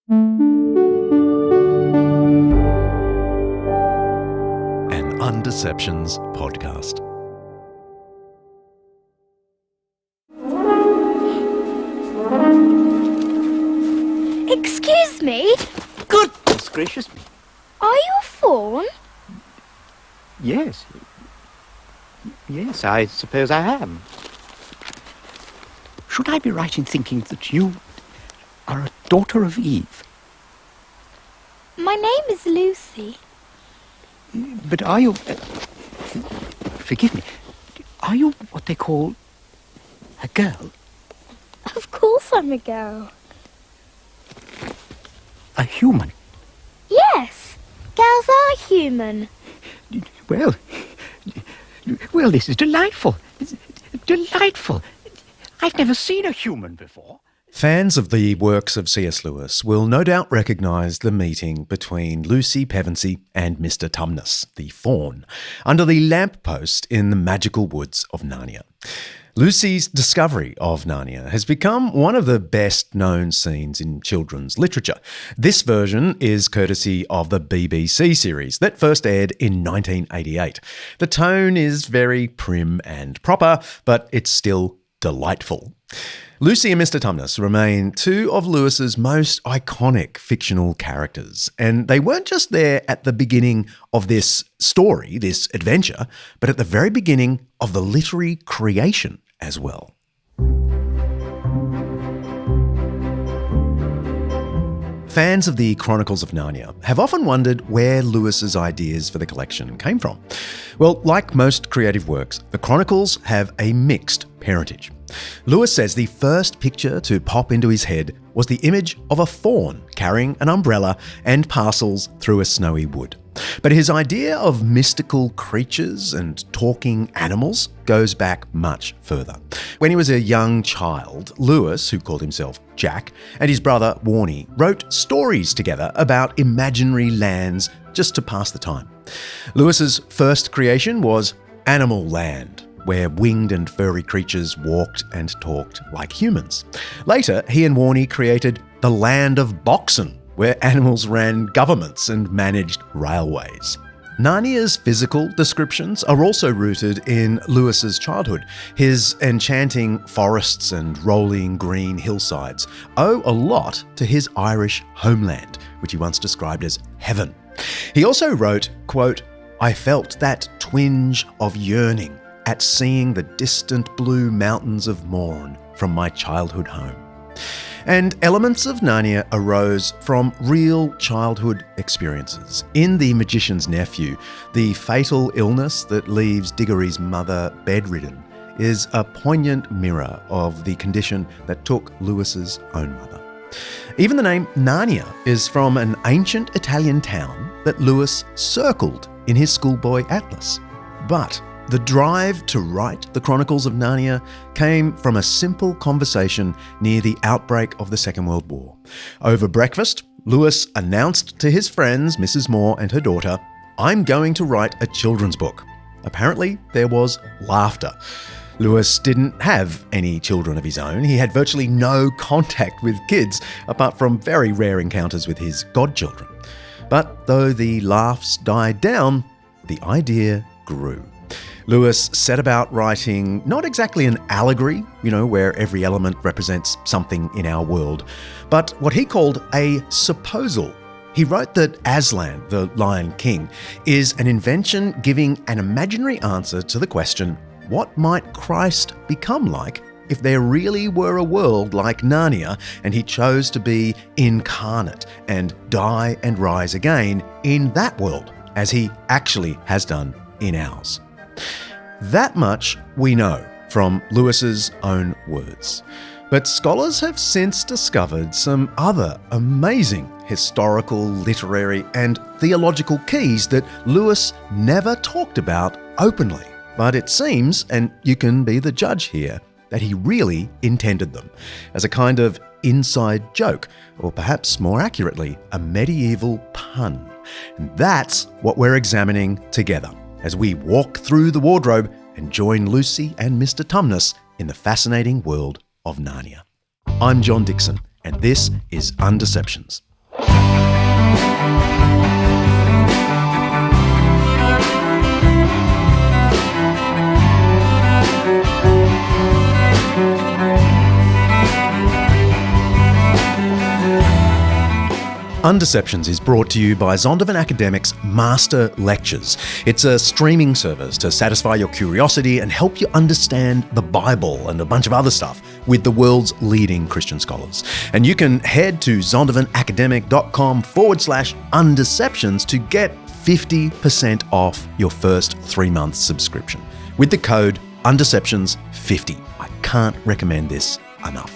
An Undeceptions podcast. Excuse me? Goodness gracious me. Are you a fawn? Yes. Yes, I suppose I am. Should I be right in thinking that you are a daughter of Eve? My name is Lucy. But are you... forgive me. Are you what they call a girl? Of course I'm a girl. A human? Yes, girls are human. Well, this is delightful. It's delightful. I've never seen a human before. Fans of the works of C.S. Lewis will no doubt recognise the meeting between Lucy Pevensey and Mr. Tumnus, the faun, under the lamppost in the magical woods of Narnia. Lucy's discovery of Narnia has become one of the best-known scenes in children's literature. This version is courtesy of the BBC series that first aired in 1988. The tone is very prim and proper, but it's still delightful. Lucy and Mr. Tumnus remain two of Lewis's most iconic fictional characters, and they weren't just there at the beginning of this story, this adventure, but at the very beginning of the literary creation as well. Fans of the Chronicles of Narnia have often wondered where Lewis's ideas for the collection came from. Well, like most creative works, the Chronicles have a mixed parentage. Lewis says the first picture to pop into his head was the image of a faun carrying an umbrella and parcels through a snowy wood. But his idea of mystical creatures and talking animals goes back much further. When he was a young child, Lewis, who called himself Jack, and his brother Warnie wrote stories together about imaginary lands just to pass the time. Lewis's first creation was Animal Land, where winged and furry creatures walked and talked like humans. Later, he and Warnie created the Land of Boxen, where animals ran governments and managed railways. Narnia's physical descriptions are also rooted in Lewis's childhood. His enchanting forests and rolling green hillsides owe a lot to his Irish homeland, which he once described as heaven. He also wrote, quote, "I felt that twinge of yearning at seeing the distant blue mountains of Mourne from my childhood home." And elements of Narnia arose from real childhood experiences. In The Magician's Nephew, the fatal illness that leaves Diggory's mother bedridden is a poignant mirror of the condition that took Lewis's own mother. Even the name Narnia is from an ancient Italian town that Lewis circled in his schoolboy atlas. But the drive to write the Chronicles of Narnia came from a simple conversation near the outbreak of the Second World War. Over breakfast, Lewis announced to his friends, Mrs. Moore and her daughter, "I'm going to write a children's book." Apparently, there was laughter. Lewis didn't have any children of his own. He had virtually no contact with kids, apart from very rare encounters with his godchildren. But though the laughs died down, the idea grew. Lewis set about writing not exactly an allegory, where every element represents something in our world, but what he called a supposal. He wrote that Aslan, the Lion King, is an invention giving an imaginary answer to the question, what might Christ become like if there really were a world like Narnia and he chose to be incarnate and die and rise again in that world, as he actually has done in ours? That much we know from Lewis's own words. But scholars have since discovered some other amazing historical, literary, and theological keys that Lewis never talked about openly. But it seems, and you can be the judge here, that he really intended them as a kind of inside joke, or perhaps more accurately, a medieval pun. And that's what we're examining together as we walk through the wardrobe and join Lucy and Mr. Tumnus in the fascinating world of Narnia. I'm John Dickson, and this is Undeceptions. Undeceptions is brought to you by Zondervan Academic's Master Lectures. It's a streaming service to satisfy your curiosity and help you understand the Bible and a bunch of other stuff with the world's leading Christian scholars. And you can head to zondervanacademic.com/undeceptions to get 50% off your first 3-month subscription with the code Undeceptions50. I can't recommend this enough.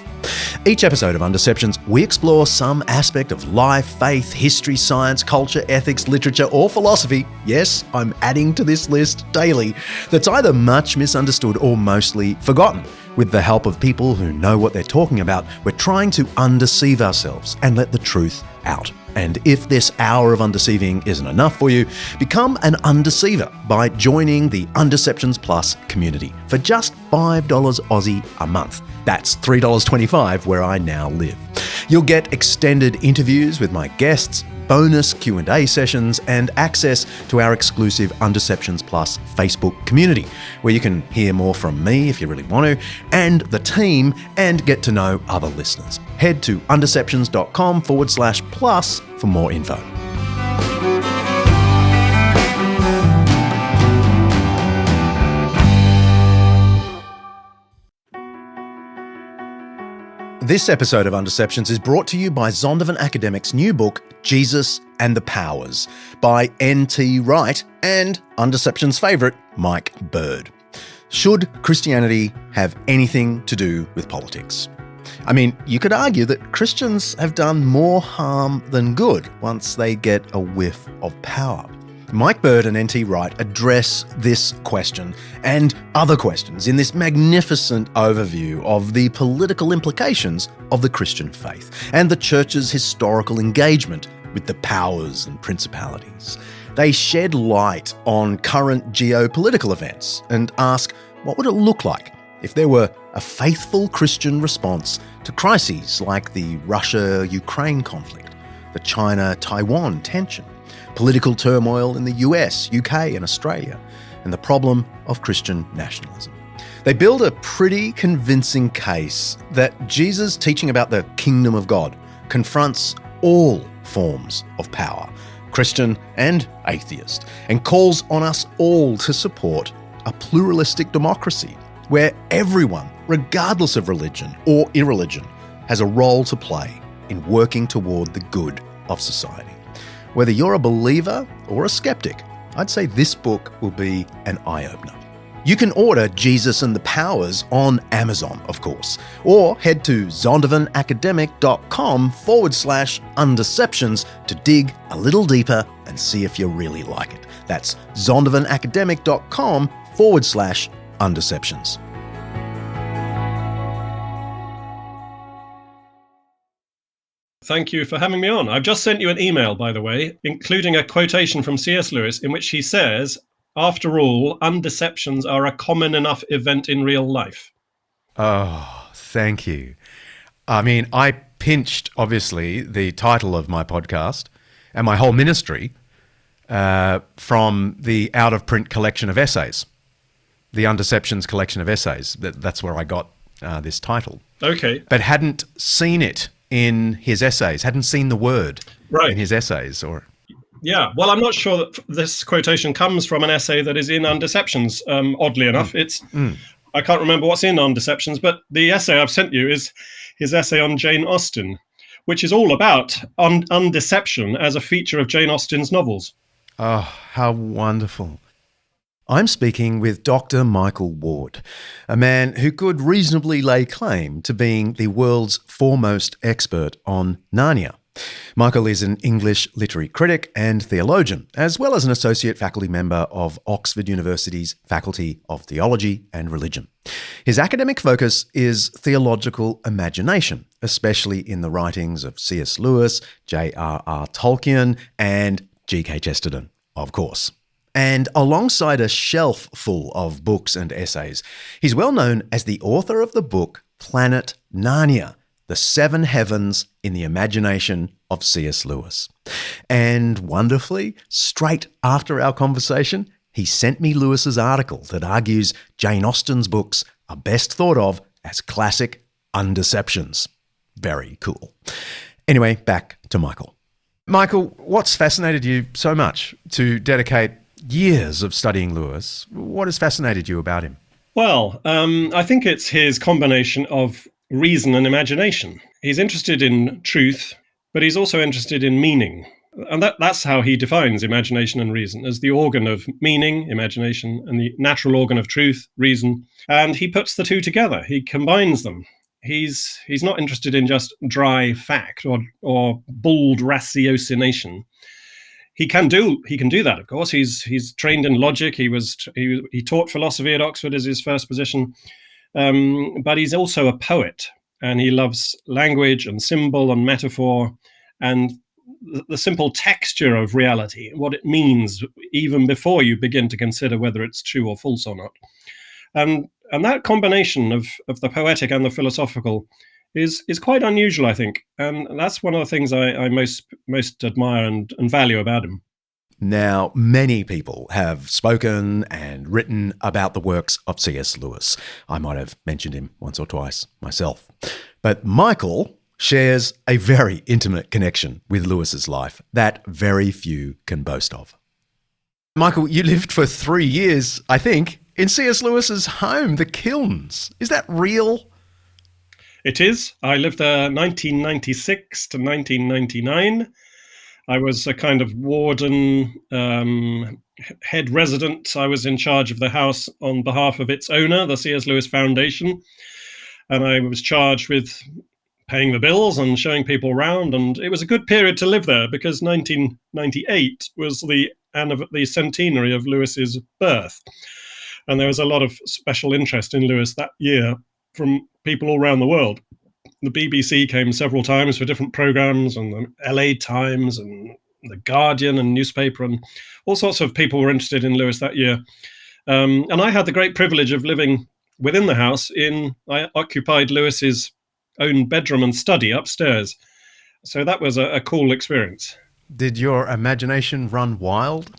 Each episode of Undeceptions, we explore some aspect of life, faith, history, science, culture, ethics, literature, or philosophy. Yes, I'm adding to this list daily. That's either much misunderstood or mostly forgotten. With the help of people who know what they're talking about, we're trying to undeceive ourselves and let the truth out. And if this hour of undeceiving isn't enough for you, become an undeceiver by joining the Undeceptions Plus community for just $5 Aussie a month. That's $3.25 where I now live. You'll get extended interviews with my guests, bonus Q&A sessions, and access to our exclusive Undeceptions Plus Facebook community, where you can hear more from me if you really want to, and the team, and get to know other listeners. Head to undeceptions.com/plus for more info. This episode of Undeceptions is brought to you by Zondervan Academic's new book, Jesus and the Powers, by N.T. Wright and Undeceptions' favourite, Mike Bird. Should Christianity have anything to do with politics? I mean, you could argue that Christians have done more harm than good once they get a whiff of power. Mike Bird and N.T. Wright address this question and other questions in this magnificent overview of the political implications of the Christian faith and the Church's historical engagement with the powers and principalities. They shed light on current geopolitical events and ask, what would it look like if there were a faithful Christian response to crises like the Russia-Ukraine conflict, the China-Taiwan tension, political turmoil in the US, UK and Australia, and the problem of Christian nationalism. They build a pretty convincing case that Jesus' teaching about the kingdom of God confronts all forms of power, Christian and atheist, and calls on us all to support a pluralistic democracy where everyone, regardless of religion or irreligion, has a role to play in working toward the good of society. Whether you're a believer or a skeptic, I'd say this book will be an eye-opener. You can order Jesus and the Powers on Amazon, of course, or head to zondervanacademic.com/undeceptions to dig a little deeper and see if you really like it. That's zondervanacademic.com/undeceptions. Thank you for having me on. I've just sent you an email, by the way, including a quotation from C.S. Lewis in which he says, "After all, undeceptions are a common enough event in real life." Oh, thank you. I mean, I pinched, obviously, the title of my podcast and my whole ministry from the out-of-print collection of essays, the Undeceptions collection of essays. That's where I got this title. Okay. But hadn't seen it in his essays, hadn't seen the word in his essays. Yeah, well, I'm not sure that this quotation comes from an essay that is in Undeceptions, oddly enough. I can't remember what's in Undeceptions, but the essay I've sent you is his essay on Jane Austen, which is all about undeception as a feature of Jane Austen's novels. Oh, how wonderful. I'm speaking with Dr. Michael Ward, a man who could reasonably lay claim to being the world's foremost expert on Narnia. Michael is an English literary critic and theologian, as well as an associate faculty member of Oxford University's Faculty of Theology and Religion. His academic focus is theological imagination, especially in the writings of C.S. Lewis, J.R.R. Tolkien, and G.K. Chesterton, of course. And alongside a shelf full of books and essays, he's well known as the author of the book Planet Narnia, The Seven Heavens in the Imagination of C.S. Lewis. And wonderfully, straight after our conversation, he sent me Lewis's article that argues Jane Austen's books are best thought of as classic Undeceptions. Very cool. Anyway, back to Michael. Michael, what's fascinated you so much to dedicate years of studying Lewis? What has fascinated you about him? Well, I think it's his combination of reason and imagination. He's interested in truth, but he's also interested in meaning. And that's how he defines imagination and reason, as the organ of meaning, imagination, and the natural organ of truth, reason. And he puts the two together. He combines them. He's not interested in just dry fact or bald ratiocination. He can do that, of course. He's trained in logic. He taught philosophy at Oxford as his first position, but he's also a poet, and he loves language and symbol and metaphor and the simple texture of reality, what it means even before you begin to consider whether it's true or false or not. And that combination of the poetic and the philosophical is quite unusual, I think. And that's one of the things I most admire and value about him. Now, many people have spoken and written about the works of C.S. Lewis. I might have mentioned him once or twice myself. But Michael shares a very intimate connection with Lewis's life that very few can boast of. Michael, you lived for 3 years, I think, in C.S. Lewis's home, the Kilns. Is that real? It is. I lived there 1996 to 1999. I was a kind of warden, head resident. I was in charge of the house on behalf of its owner, the C.S. Lewis Foundation. And I was charged with paying the bills and showing people around. And it was a good period to live there because 1998 was the centenary of Lewis's birth. And there was a lot of special interest in Lewis that year from people all around the world. The BBC came several times for different programs, and the LA Times and the Guardian and newspaper, and all sorts of people were interested in Lewis that year. And I had the great privilege of living within the house. I occupied Lewis's own bedroom and study upstairs. So that was a cool experience. Did your imagination run wild?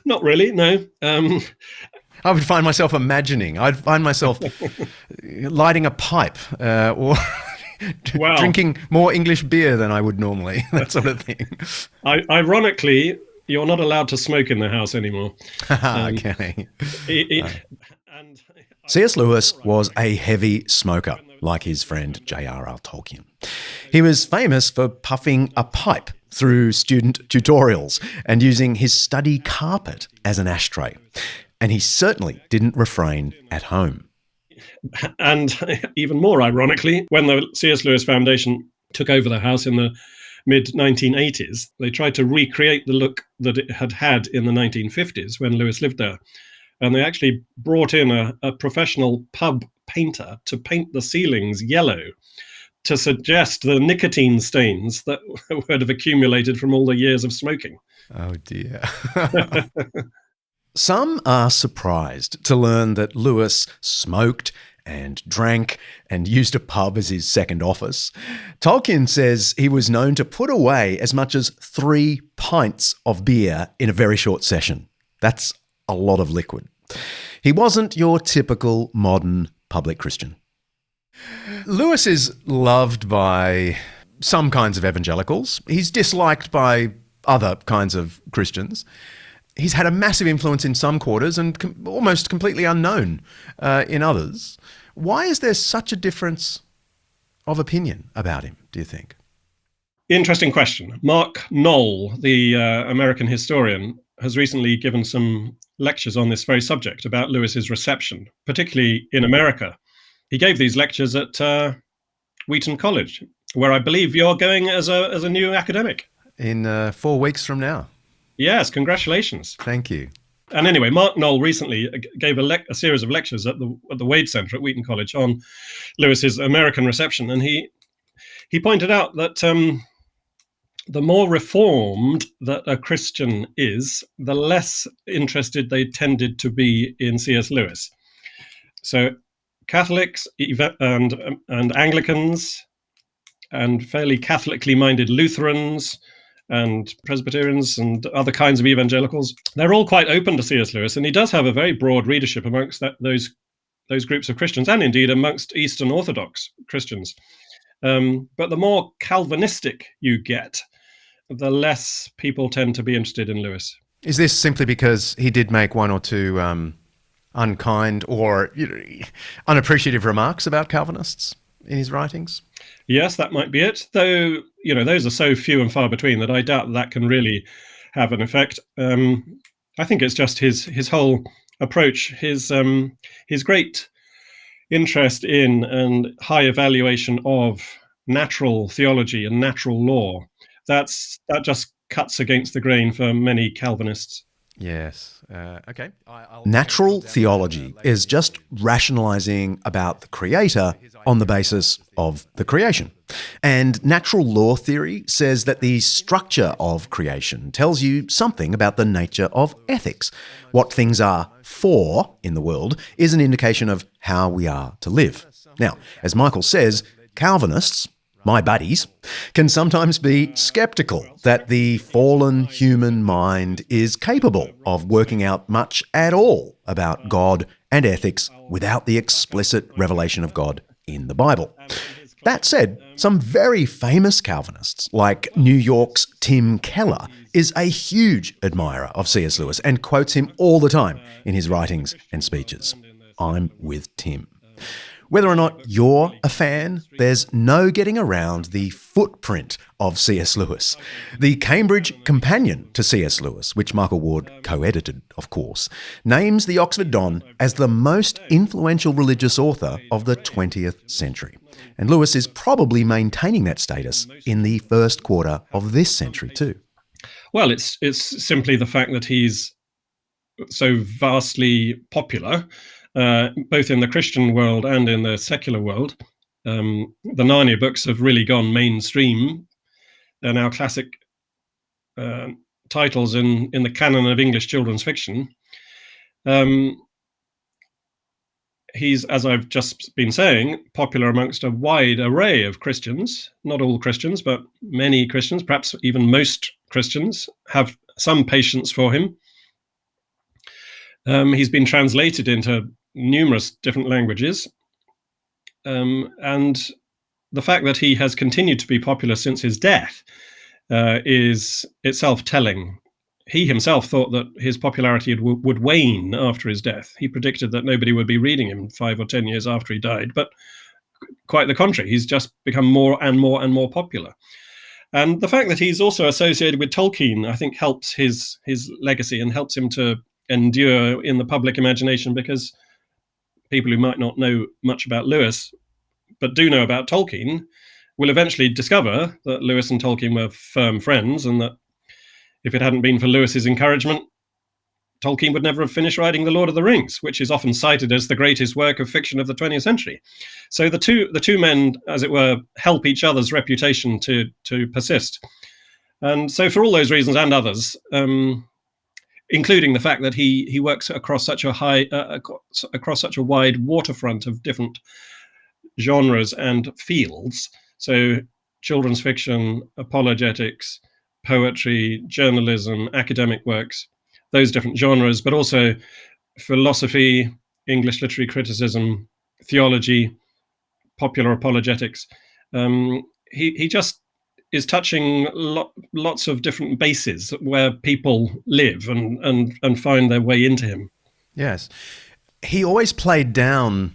Not really, no. I would find myself imagining. I'd find myself lighting a pipe or drinking more English beer than I would normally, that sort of thing. Ironically, you're not allowed to smoke in the house anymore. Okay. C.S. Lewis was a heavy smoker, like his friend J.R.R. Tolkien. He was famous for puffing a pipe through student tutorials and using his study carpet as an ashtray. And he certainly didn't refrain at home. And even more ironically, when the C.S. Lewis Foundation took over the house in the mid-1980s, they tried to recreate the look that it had in the 1950s when Lewis lived there. And they actually brought in a professional pub painter to paint the ceilings yellow to suggest the nicotine stains that would have accumulated from all the years of smoking. Oh, dear. Some are surprised to learn that Lewis smoked and drank and used a pub as his second office. Tolkien says he was known to put away as much as 3 pints of beer in a very short session. That's a lot of liquid. He wasn't your typical modern public Christian. Lewis is loved by some kinds of evangelicals. He's disliked by other kinds of Christians. He's had a massive influence in some quarters and almost completely unknown in others. Why is there such a difference of opinion about him, do you think? Interesting question. Mark Knoll, the American historian, has recently given some lectures on this very subject about Lewis's reception, particularly in America. He gave these lectures at Wheaton College, where I believe you're going as a new academic. In 4 weeks from now. Yes, congratulations. Thank you. And anyway, Mark Knoll recently gave a series of lectures at the Wade Center at Wheaton College on Lewis's American reception. And he pointed out that the more reformed that a Christian is, the less interested they tended to be in C.S. Lewis. So Catholics and Anglicans and fairly Catholically minded Lutherans and Presbyterians and other kinds of evangelicals. They're all quite open to C.S. Lewis, and he does have a very broad readership amongst those groups of Christians, and indeed amongst Eastern Orthodox Christians. But the more Calvinistic you get, the less people tend to be interested in Lewis. Is this simply because he did make one or two unkind or unappreciative remarks about Calvinists in his writings? Yes, that might be it. Though, those are so few and far between that I doubt that can really have an effect. I think it's just his whole approach, his great interest in and high evaluation of natural theology and natural law. That just cuts against the grain for many Calvinists. Yes. Okay. Natural theology is just rationalizing about the creator on the basis of the creation. And natural law theory says that the structure of creation tells you something about the nature of ethics. What things are for in the world is an indication of how we are to live. Now, as Michael says, Calvinists, my buddies, can sometimes be skeptical that the fallen human mind is capable of working out much at all about God and ethics without the explicit revelation of God in the Bible. That said, some very famous Calvinists, like New York's Tim Keller, is a huge admirer of C.S. Lewis and quotes him all the time in his writings and speeches. I'm with Tim. Whether or not you're a fan, there's no getting around the footprint of C.S. Lewis. The Cambridge Companion to C.S. Lewis, which Michael Ward co-edited, of course, names the Oxford Don as the most influential religious author of the 20th century. And Lewis is probably maintaining that status in the first quarter of this century too. Well, it's simply the fact that he's so vastly popular, both in the Christian world and in the secular world. The Narnia books have really gone mainstream. They're now classic titles in the canon of English children's fiction. He's, as I've just been saying, popular amongst a wide array of Christians. Not all Christians, but many Christians, perhaps even most Christians, have some patience for him. He's been translated into numerous different languages. And the fact that he has continued to be popular since his death is itself telling. He himself thought that his popularity would wane after his death. He predicted that nobody would be reading him 5 or 10 years after he died, but quite the contrary. He's just become more and more and more popular. And the fact that he's also associated with Tolkien, I think, helps his legacy and helps him to endure in the public imagination, because people who might not know much about Lewis but do know about Tolkien will eventually discover that Lewis and Tolkien were firm friends, and that if it hadn't been for Lewis's encouragement, Tolkien would never have finished writing The Lord of the Rings, which is often cited as the greatest work of fiction of the 20th century. So the two men, as it were, help each other's reputation to persist. And so for all those reasons and others, including the fact that he works across such a wide waterfront of different genres and fields, so children's fiction, apologetics, poetry, journalism, academic works, those different genres, but also philosophy, English literary criticism, theology, popular apologetics. He just is touching lots of different bases where people live and find their way into him. Yes. He always played down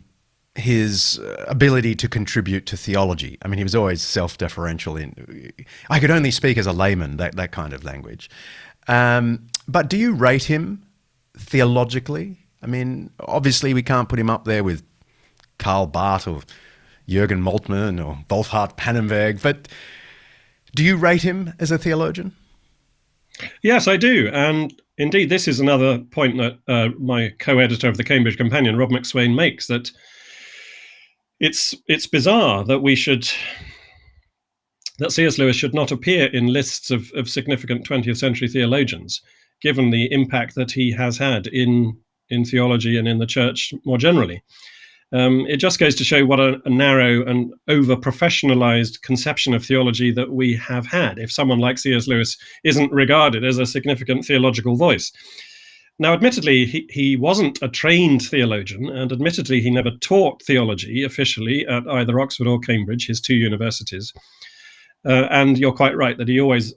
his ability to contribute to theology. I mean, he was always self-deferential I could only speak as a layman, that kind of language. But do you rate him theologically? I mean, obviously we can't put him up there with Karl Barth or Jürgen Moltmann or Wolfhard Pannenberg, but do you rate him as a theologian? Yes, I do. And indeed, this is another point that my co-editor of the Cambridge Companion, Rob McSwain, makes, that it's bizarre that C.S. Lewis should not appear in lists of significant 20th century theologians, given the impact that he has had in theology and in the church more generally. It just goes to show what a narrow and over-professionalized conception of theology that we have had if someone like C.S. Lewis isn't regarded as a significant theological voice. Now, admittedly, he wasn't a trained theologian, and admittedly, he never taught theology officially at either Oxford or Cambridge, his two universities. And you're quite right that he always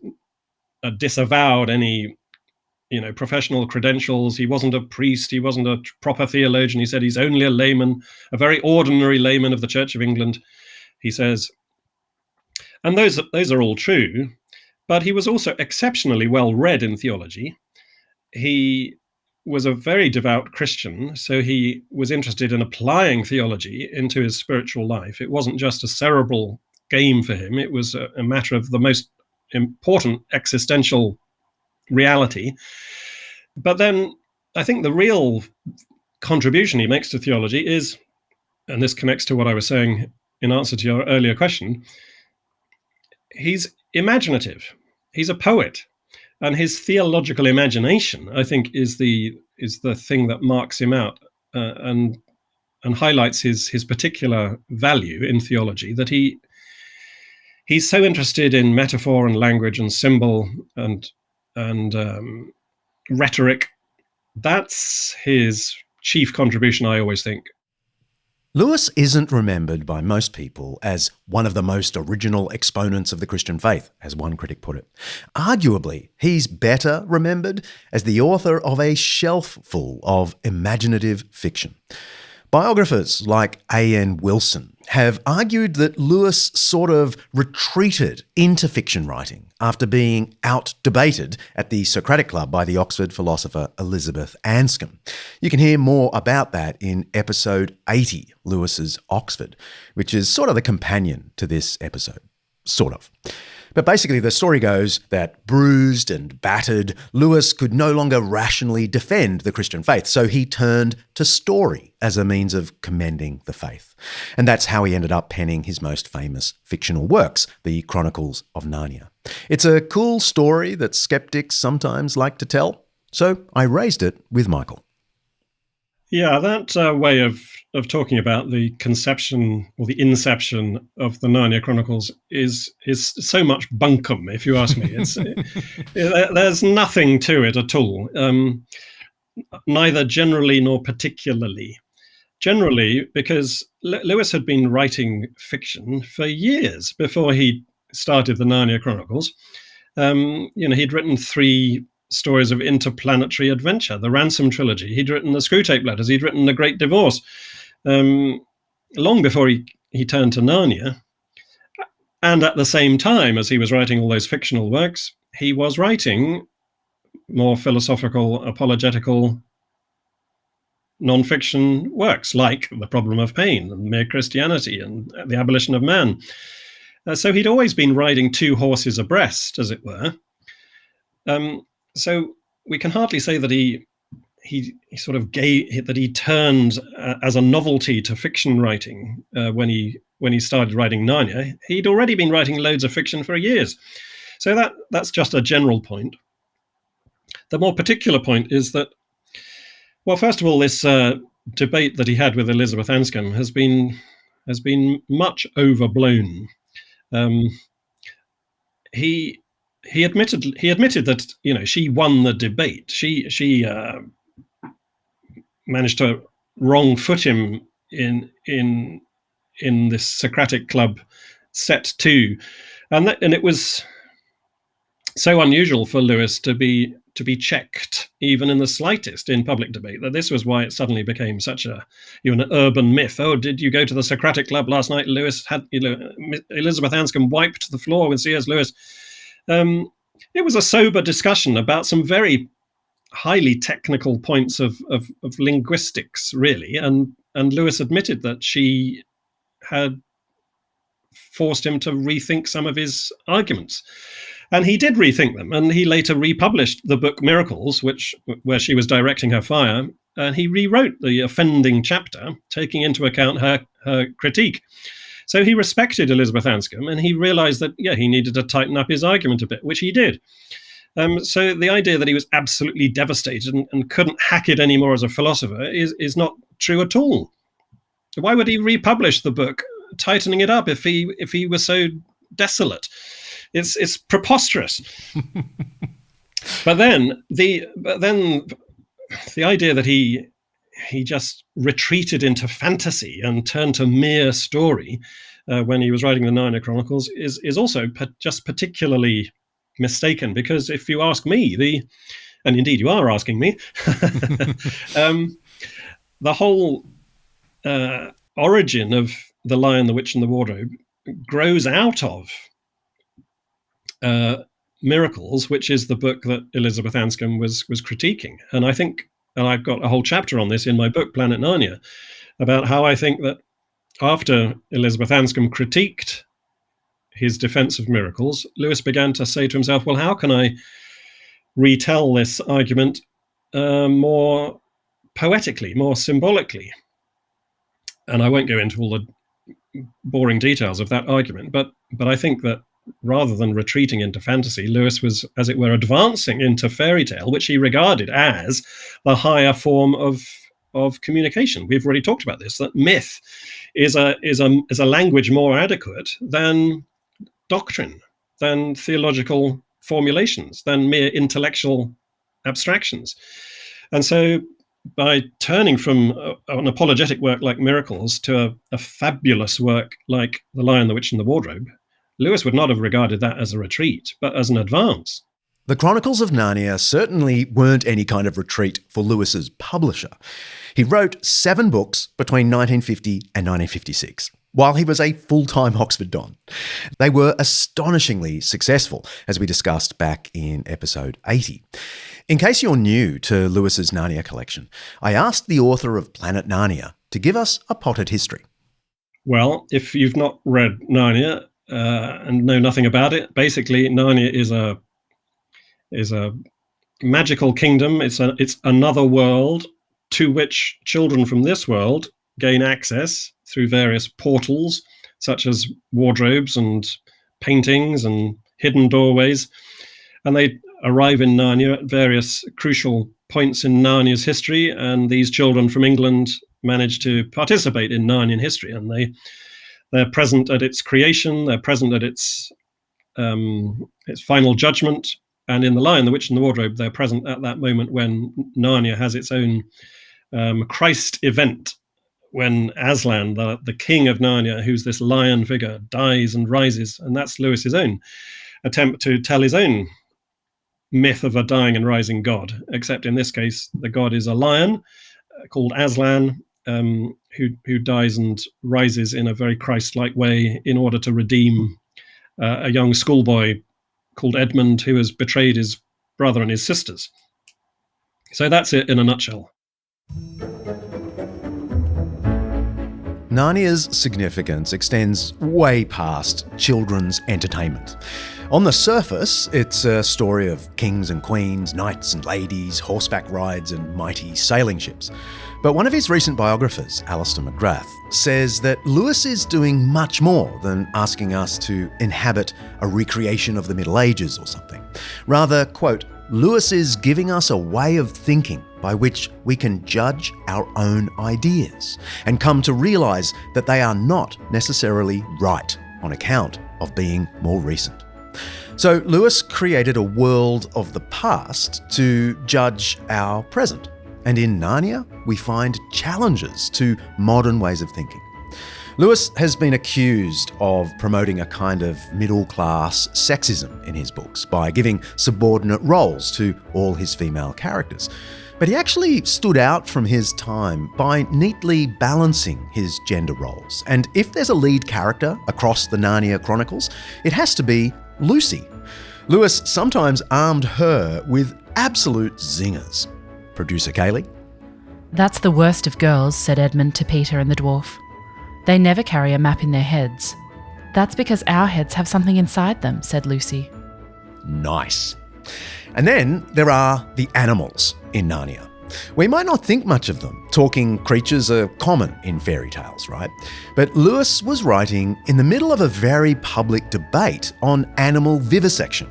disavowed any professional credentials. He wasn't a priest. He wasn't a proper theologian. He said he's only a layman, a very ordinary layman of the Church of England, he says. And those are all true. But he was also exceptionally well read in theology. He was a very devout Christian, so he was interested in applying theology into his spiritual life. It wasn't just a cerebral game for him. It was a matter of the most important existential reality. But then I think the real contribution he makes to theology is, and this connects to what I was saying in answer to your earlier question, he's imaginative. He's a poet. And his theological imagination, I think, is the thing that marks him out and highlights his particular value in theology, that he's so interested in metaphor and language and symbol and rhetoric. That's his chief contribution, I always think. Lewis isn't remembered by most people as one of the most original exponents of the Christian faith, as one critic put it. Arguably, he's better remembered as the author of a shelf full of imaginative fiction. Biographers like A.N. Wilson have argued that Lewis sort of retreated into fiction writing after being out-debated at the Socratic Club by the Oxford philosopher Elizabeth Anscombe. You can hear more about that in episode 80, Lewis's Oxford, which is sort of the companion to this episode. Sort of. But basically, the story goes that bruised and battered, Lewis could no longer rationally defend the Christian faith, so he turned to story as a means of commending the faith. And that's how he ended up penning his most famous fictional works, the Chronicles of Narnia. It's a cool story that skeptics sometimes like to tell, so I raised it with Michael. Yeah, that way of talking about the conception or the inception of the Narnia Chronicles is so much bunkum, if you ask me. There's nothing to it at all, neither generally nor particularly. Generally, because Lewis had been writing fiction for years before he started the Narnia Chronicles. He'd written 3 stories of interplanetary adventure, the Ransom trilogy. He'd written the Screwtape Letters. He'd written The Great Divorce. Long before he turned to Narnia. And at the same time as he was writing all those fictional works, he was writing more philosophical, apologetical, non-fiction works like The Problem of Payne and Mere Christianity and The Abolition of Man. So he'd always been riding 2 horses abreast, as it were. So we can hardly say that he turned as a novelty to fiction writing when he started writing Narnia. He'd already been writing loads of fiction for years. So that's just a general point. The more particular point is that, well, first of all, this debate that he had with Elizabeth Anscombe has been much overblown. He admitted that she won the debate. She managed to wrong-foot him in this Socratic Club set 2, and it was so unusual for Lewis to be checked even in the slightest in public debate that this was why it suddenly became such an urban myth. Oh, did you go to the Socratic Club last night? Lewis had Elizabeth Anscombe wiped the floor with C.S. Lewis. It was a sober discussion about some very highly technical points of linguistics, really, and Lewis admitted that she had forced him to rethink some of his arguments. And he did rethink them, and he later republished the book Miracles, where she was directing her fire, and he rewrote the offending chapter, taking into account her critique. So he respected Elizabeth Anscombe, and he realized that, he needed to tighten up his argument a bit, which he did. So the idea that he was absolutely devastated and couldn't hack it anymore as a philosopher is not true at all. Why would he republish the book, tightening it up if he was so desolate? It's preposterous. But then the idea that he just retreated into fantasy and turned to mere story when he was writing the Narnia Chronicles is also just particularly mistaken, because if you ask me, and indeed you are asking me, the whole origin of The Lion, the Witch and the Wardrobe grows out of Miracles, which is the book that Elizabeth Anscombe was critiquing. And I think, and I've got a whole chapter on this in my book, Planet Narnia, about how I think that after Elizabeth Anscombe critiqued his defense of Miracles, Lewis began to say to himself, well, how can I retell this argument more poetically, more symbolically? And I won't go into all the boring details of that argument, but I think that rather than retreating into fantasy, Lewis was, as it were, advancing into fairy tale, which he regarded as the higher form of communication. We've already talked about this, that myth is a language more adequate than doctrine, than theological formulations, than mere intellectual abstractions. And so by turning from an apologetic work like Miracles to a fabulous work like The Lion, the Witch and the Wardrobe, Lewis would not have regarded that as a retreat, but as an advance. The Chronicles of Narnia certainly weren't any kind of retreat for Lewis's publisher. He wrote 7 books between 1950 and 1956, while he was a full-time Oxford Don. They were astonishingly successful, as we discussed back in episode 80. In case you're new to Lewis's Narnia collection, I asked the author of Planet Narnia to give us a potted history. Well, if you've not read Narnia and know nothing about it, basically Narnia is a magical kingdom. It's another world to which children from this world gain access through various portals, such as wardrobes and paintings and hidden doorways. And they arrive in Narnia at various crucial points in Narnia's history, and these children from England manage to participate in Narnian history, and they're present at its creation, they're present at its final judgment, and in The Lion, the Witch and the Wardrobe, they're present at that moment when Narnia has its own Christ event, when Aslan, the king of Narnia, who's this lion figure, dies and rises. And that's Lewis's own attempt to tell his own myth of a dying and rising god, except in this case, the god is a lion called Aslan, who dies and rises in a very Christ-like way in order to redeem a young schoolboy called Edmund, who has betrayed his brother and his sisters. So that's it in a nutshell. Narnia's significance extends way past children's entertainment. On the surface, it's a story of kings and queens, knights and ladies, horseback rides and mighty sailing ships. But one of his recent biographers, Alasdair McGrath, says that Lewis is doing much more than asking us to inhabit a recreation of the Middle Ages or something. Rather, quote, Lewis is giving us a way of thinking by which we can judge our own ideas and come to realise that they are not necessarily right on account of being more recent. So Lewis created a world of the past to judge our present. And in Narnia, we find challenges to modern ways of thinking. Lewis has been accused of promoting a kind of middle-class sexism in his books by giving subordinate roles to all his female characters. But he actually stood out from his time by neatly balancing his gender roles. And if there's a lead character across the Narnia Chronicles, it has to be Lucy. Lewis sometimes armed her with absolute zingers. Producer Kaley? That's the worst of girls, said Edmund to Peter and the dwarf. They never carry a map in their heads. That's because our heads have something inside them, said Lucy. Nice. And then there are the animals in Narnia. We might not think much of them. Talking creatures are common in fairy tales, right? But Lewis was writing in the middle of a very public debate on animal vivisection.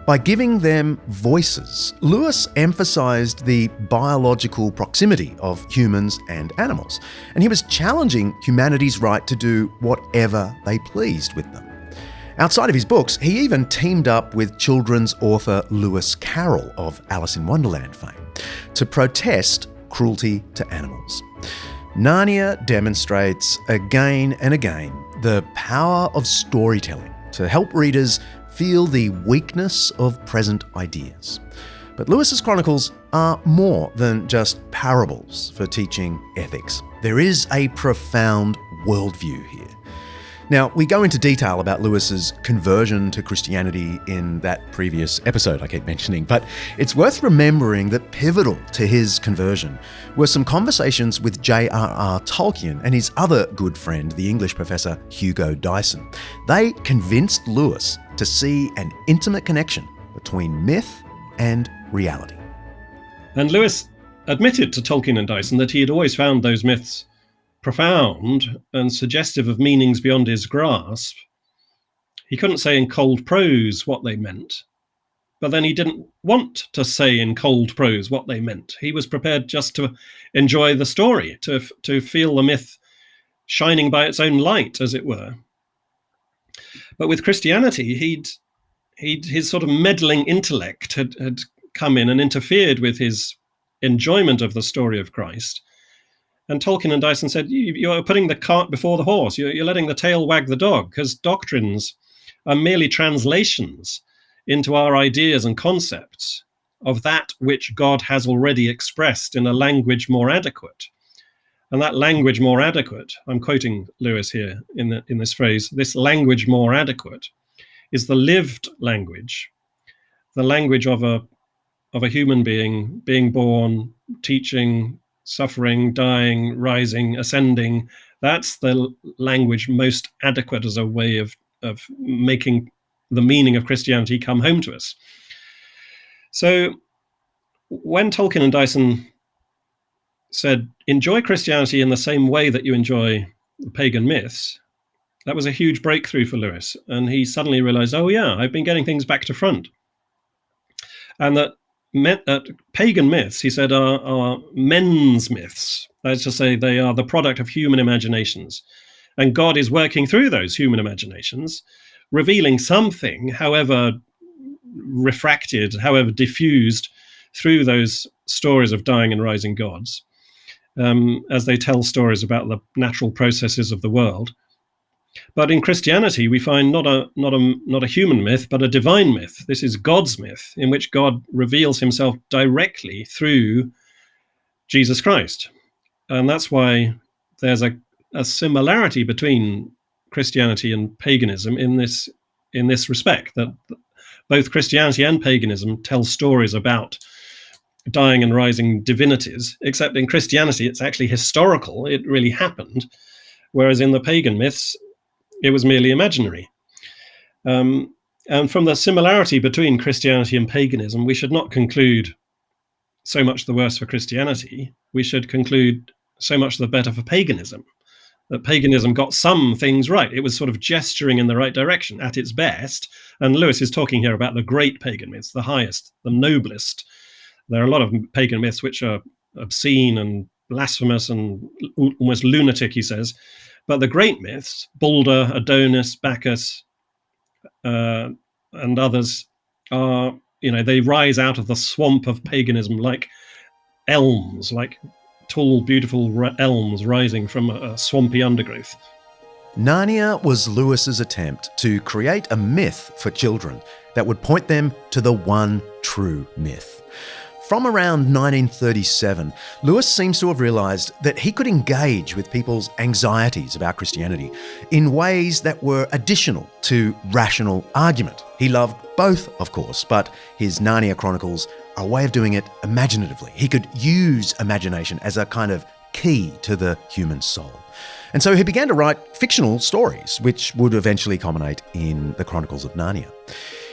By giving them voices, Lewis emphasised the biological proximity of humans and animals, and he was challenging humanity's right to do whatever they pleased with them. Outside of his books, he even teamed up with children's author Lewis Carroll of Alice in Wonderland fame to protest cruelty to animals. Narnia demonstrates again and again the power of storytelling to help readers feel the weakness of present ideas. But Lewis's Chronicles are more than just parables for teaching ethics. There is a profound worldview here. Now, we go into detail about Lewis's conversion to Christianity in that previous episode I keep mentioning, but it's worth remembering that pivotal to his conversion were some conversations with J.R.R. Tolkien and his other good friend, the English professor Hugo Dyson. They convinced Lewis to see an intimate connection between myth and reality. And Lewis admitted to Tolkien and Dyson that he had always found those myths profound and suggestive of meanings beyond his grasp. He couldn't say in cold prose what they meant, but then he didn't want to say in cold prose what they meant. He was prepared just to enjoy the story, to feel the myth shining by its own light, as it were. But with Christianity, his sort of meddling intellect had come in and interfered with his enjoyment of the story of Christ. And Tolkien and Dyson said, you're putting the cart before the horse. You're letting the tail wag the dog, because doctrines are merely translations into our ideas and concepts of that which God has already expressed in a language more adequate. And that language more adequate, I'm quoting Lewis here in this phrase, this language more adequate is the lived language, the language of a human being born, teaching, suffering, dying, rising, ascending. That's the language most adequate as a way of making the meaning of Christianity come home to us. So when Tolkien and Dyson said, enjoy Christianity in the same way that you enjoy pagan myths, that was a huge breakthrough for Lewis. And he suddenly realized, oh yeah, I've been getting things back to front. And that pagan myths, he said, are men's myths. That is to say, they are the product of human imaginations. And God is working through those human imaginations, revealing something, however refracted, however diffused, through those stories of dying and rising gods, as they tell stories about the natural processes of the world. But in Christianity, we find not a human myth, but a divine myth. This is God's myth, in which God reveals himself directly through Jesus Christ. And that's why there's a similarity between Christianity and paganism in this respect, that both Christianity and paganism tell stories about dying and rising divinities, except in Christianity, it's actually historical. It really happened. Whereas in the pagan myths, it was merely imaginary. And from the similarity between Christianity and paganism, we should not conclude so much the worse for Christianity. We should conclude so much the better for paganism. That paganism got some things right. It was sort of gesturing in the right direction at its best. And Lewis is talking here about the great pagan myths, the highest, the noblest. There are a lot of pagan myths which are obscene and blasphemous and almost lunatic, he says. But the great myths, Balder, Adonis, Bacchus, and others, are, they rise out of the swamp of paganism like elms, like tall, beautiful elms rising from a swampy undergrowth. Narnia was Lewis's attempt to create a myth for children that would point them to the one true myth. From around 1937, Lewis seems to have realised that he could engage with people's anxieties about Christianity in ways that were additional to rational argument. He loved both, of course, but his Narnia Chronicles are a way of doing it imaginatively. He could use imagination as a kind of key to the human soul. And so he began to write fictional stories, which would eventually culminate in the Chronicles of Narnia.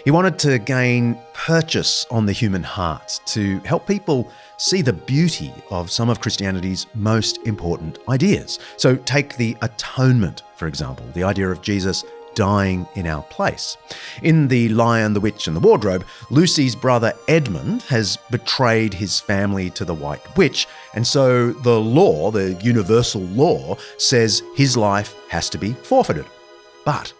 He wanted to gain purchase on the human heart, to help people see the beauty of some of Christianity's most important ideas. So take the atonement, for example, the idea of Jesus dying in our place. In The Lion, the Witch and the Wardrobe, Lucy's brother Edmund has betrayed his family to the White Witch, and so the law, the universal law, says his life has to be forfeited. But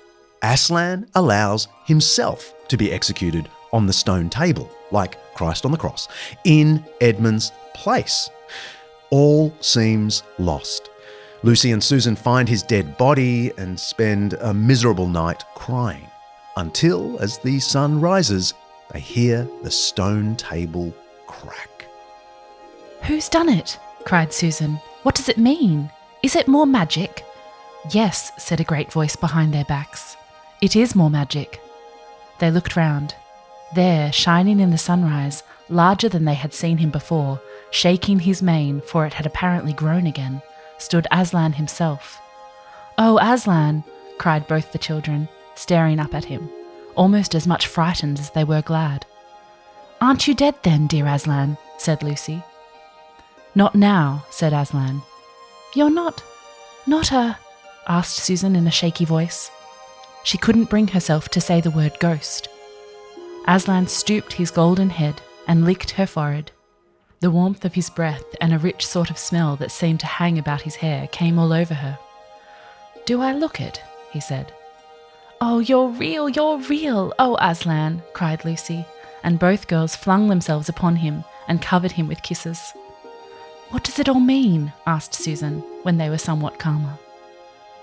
Aslan allows himself to be executed on the stone table, like Christ on the cross, in Edmund's place. All seems lost. Lucy and Susan find his dead body and spend a miserable night crying, until, as the sun rises, they hear the stone table crack. "Who's done it?" cried Susan. "What does it mean? Is it more magic?" "Yes," said a great voice behind their backs. "It is more magic." They looked round. There, shining in the sunrise, larger than they had seen him before, shaking his mane, for it had apparently grown again, stood Aslan himself. "Oh, Aslan!" cried both the children, staring up at him, almost as much frightened as they were glad. "Aren't you dead then, dear Aslan?" said Lucy. "Not now," said Aslan. "You're not asked Susan in a shaky voice. She couldn't bring herself to say the word ghost. Aslan stooped his golden head and licked her forehead. The warmth of his breath and a rich sort of smell that seemed to hang about his hair came all over her. "Do I look it?" he said. "Oh, you're real, oh Aslan," cried Lucy, and both girls flung themselves upon him and covered him with kisses. "What does it all mean?" asked Susan, when they were somewhat calmer.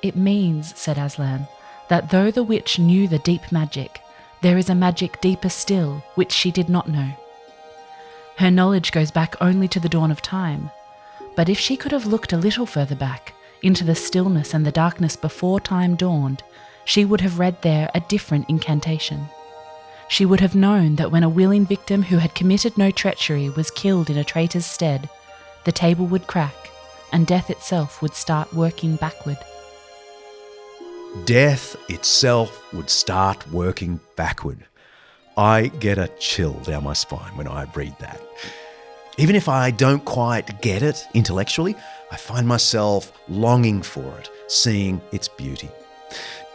"It means," said Aslan, "that though the witch knew the deep magic, there is a magic deeper still which she did not know. Her knowledge goes back only to the dawn of time, but if she could have looked a little further back, into the stillness and the darkness before time dawned, she would have read there a different incantation. She would have known that when a willing victim who had committed no treachery was killed in a traitor's stead, the table would crack, and death itself would start working backward." Death itself would start working backward. I get a chill down my spine when I read that. Even if I don't quite get it intellectually, I find myself longing for it, seeing its beauty.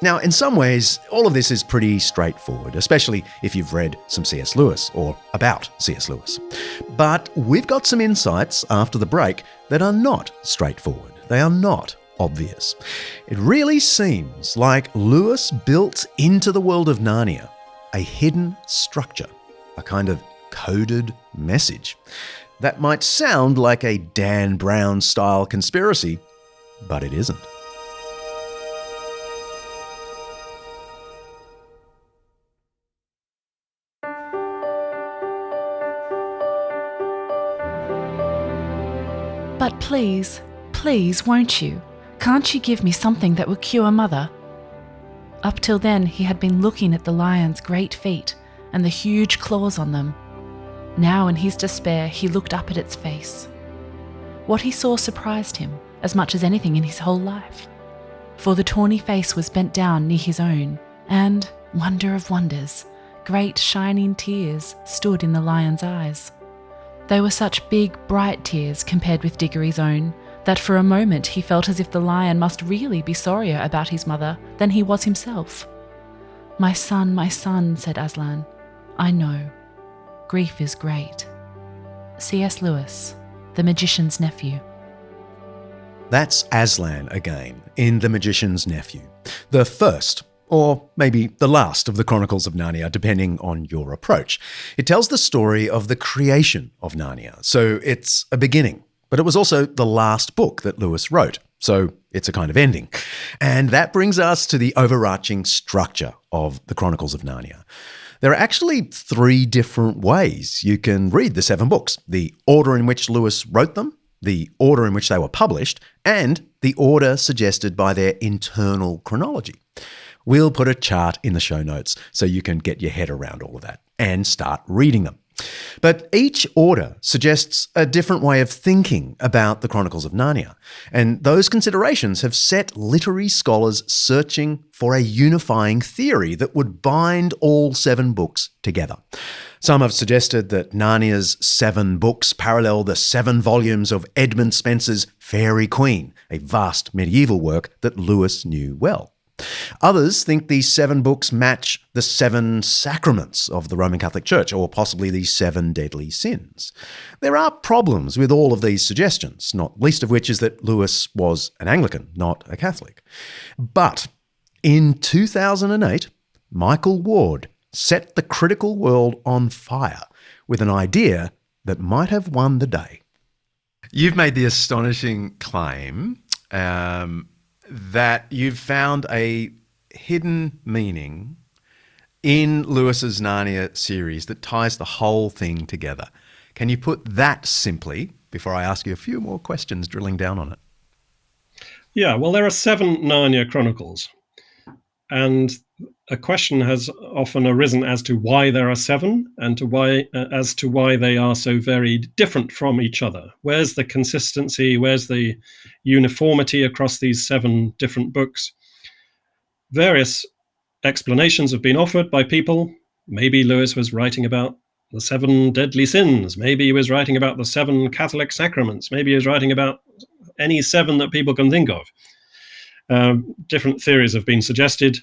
Now, in some ways, all of this is pretty straightforward, especially if you've read some C.S. Lewis or about C.S. Lewis. But we've got some insights after the break that are not straightforward. They are not obvious. It really seems like Lewis built into the world of Narnia a hidden structure, a kind of coded message. That might sound like a Dan Brown-style conspiracy, but it isn't. "But please, won't you? Can't you give me something that will cure Mother?" Up till then, he had been looking at the lion's great feet and the huge claws on them. Now, in his despair, he looked up at its face. What he saw surprised him as much as anything in his whole life. For the tawny face was bent down near his own, and, wonder of wonders, great shining tears stood in the lion's eyes. They were such big, bright tears compared with Diggory's own, that for a moment he felt as if the lion must really be sorrier about his mother than he was himself. my son," said Aslan. "I know. Grief is great." C.S. Lewis, The Magician's Nephew. That's Aslan again in The Magician's Nephew. The first, or maybe the last of the Chronicles of Narnia, depending on your approach. It tells the story of the creation of Narnia, so it's a beginning. But it was also the last book that Lewis wrote, so it's a kind of ending. And that brings us to the overarching structure of the Chronicles of Narnia. There are actually 3 different ways you can read the 7 books: the order in which Lewis wrote them, the order in which they were published, and the order suggested by their internal chronology. We'll put a chart in the show notes so you can get your head around all of that and start reading them. But each order suggests a different way of thinking about the Chronicles of Narnia, and those considerations have set literary scholars searching for a unifying theory that would bind all 7 books together. Some have suggested that Narnia's 7 books parallel the 7 volumes of Edmund Spenser's Fairy Queen, a vast medieval work that Lewis knew well. Others think these 7 books match the 7 sacraments of the Roman Catholic Church, or possibly the 7 deadly sins. There are problems with all of these suggestions, not least of which is that Lewis was an Anglican, not a Catholic. But in 2008, Michael Ward set the critical world on fire with an idea that might have won the day. You've made the astonishing claim that you've found a hidden meaning in Lewis's Narnia series that ties the whole thing together. Can you put that simply before I ask you a few more questions drilling down on it? Yeah, well, there are 7 Narnia Chronicles, and a question has often arisen as to why there are 7 and as to why they are so very different from each other. Where's the consistency? Where's the uniformity across these 7 different books? Various explanations have been offered by people. Maybe Lewis was writing about the 7 deadly sins. Maybe he was writing about the 7 Catholic sacraments. Maybe he was writing about any 7 that people can think of. Different theories have been suggested.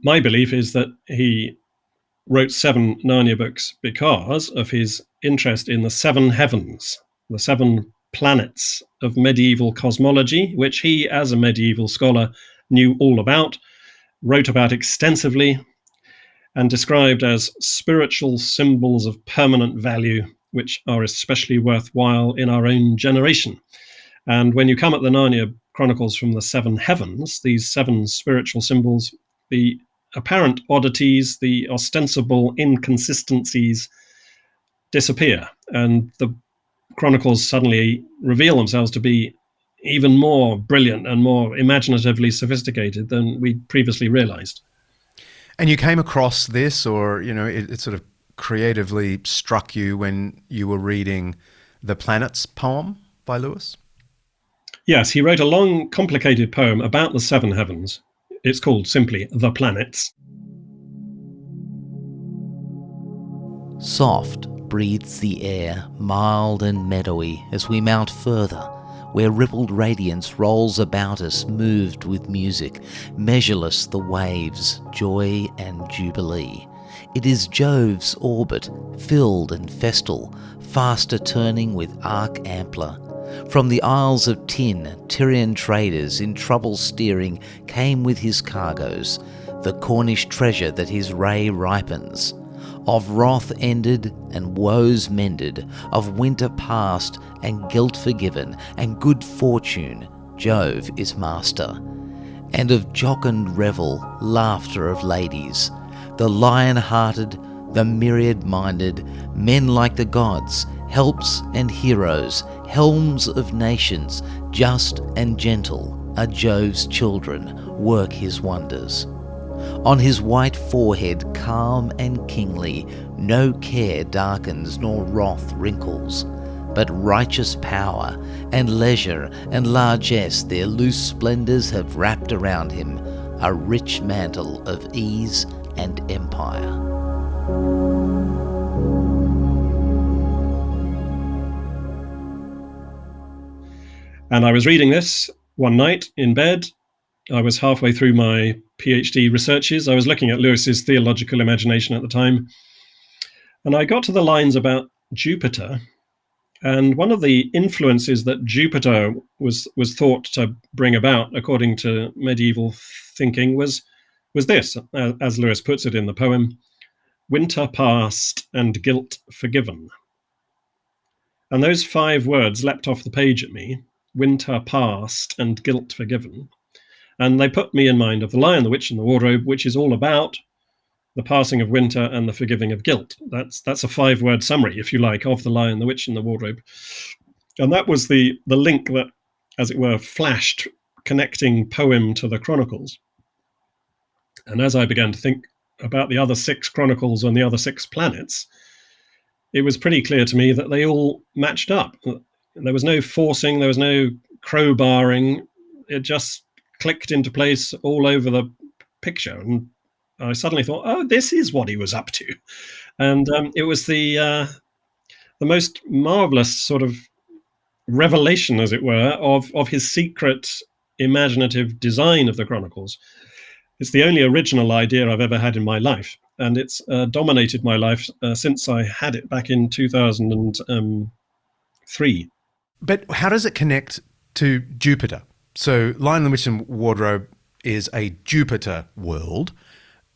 My belief is that he wrote 7 Narnia books because of his interest in the 7 heavens, the 7 planets of medieval cosmology, which he, as a medieval scholar, knew all about, wrote about extensively, and described as spiritual symbols of permanent value, which are especially worthwhile in our own generation. And when you come at the Narnia Chronicles from the 7 heavens, these 7 spiritual symbols, the apparent oddities, the ostensible inconsistencies disappear, and the Chronicles suddenly reveal themselves to be even more brilliant and more imaginatively sophisticated than we previously realized. And you came across this, or, it sort of creatively struck you when you were reading The Planets poem by Lewis? Yes, he wrote a long, complicated poem about the 7 heavens. It's called simply The Planets. Soft breathes the air, mild and meadowy, as we mount further, where rippled radiance rolls about us, moved with music, measureless the waves, joy and jubilee. It is Jove's orbit, filled and festal, faster turning with arc ampler. From the Isles of Tin, Tyrian traders in trouble steering came with his cargoes, the Cornish treasure that his ray ripens. Of wrath ended and woes mended, of winter past and guilt forgiven, and good fortune, Jove is master. And of jocund revel, laughter of ladies, the lion-hearted, the myriad-minded, men like the gods, helps and heroes, helms of nations, just and gentle, are Jove's children, work his wonders. On his white forehead, calm and kingly, no care darkens nor wrath wrinkles, but righteous power and leisure and largesse their loose splendours have wrapped around him, a rich mantle of ease and empire. And I was reading this one night in bed. I was halfway through my PhD researches. I was looking at Lewis's theological imagination at the time. And I got to the lines about Jupiter. And one of the influences that Jupiter was thought to bring about, according to medieval thinking, was this, as Lewis puts it in the poem: winter past and guilt forgiven. And those 5 words leapt off the page at me: winter past and guilt forgiven. And they put me in mind of The Lion, the Witch and the Wardrobe, which is all about the passing of winter and the forgiving of guilt. That's a 5-word summary, if you like, of The Lion, the Witch and the Wardrobe. And that was the link that, as it were, flashed, connecting poem to the Chronicles. And as I began to think about the other 6 Chronicles and the other 6 planets, it was pretty clear to me that they all matched up. There was no forcing, there was no crowbarring. It just clicked into place all over the picture. And I suddenly thought, oh, this is what he was up to. And it was the most marvelous sort of revelation, as it were, of his secret imaginative design of the Chronicles. It's the only original idea I've ever had in my life, and it's dominated my life since I had it back in 2003. But how does it connect to Jupiter? So Lion, the Witch and Wardrobe is a Jupiter world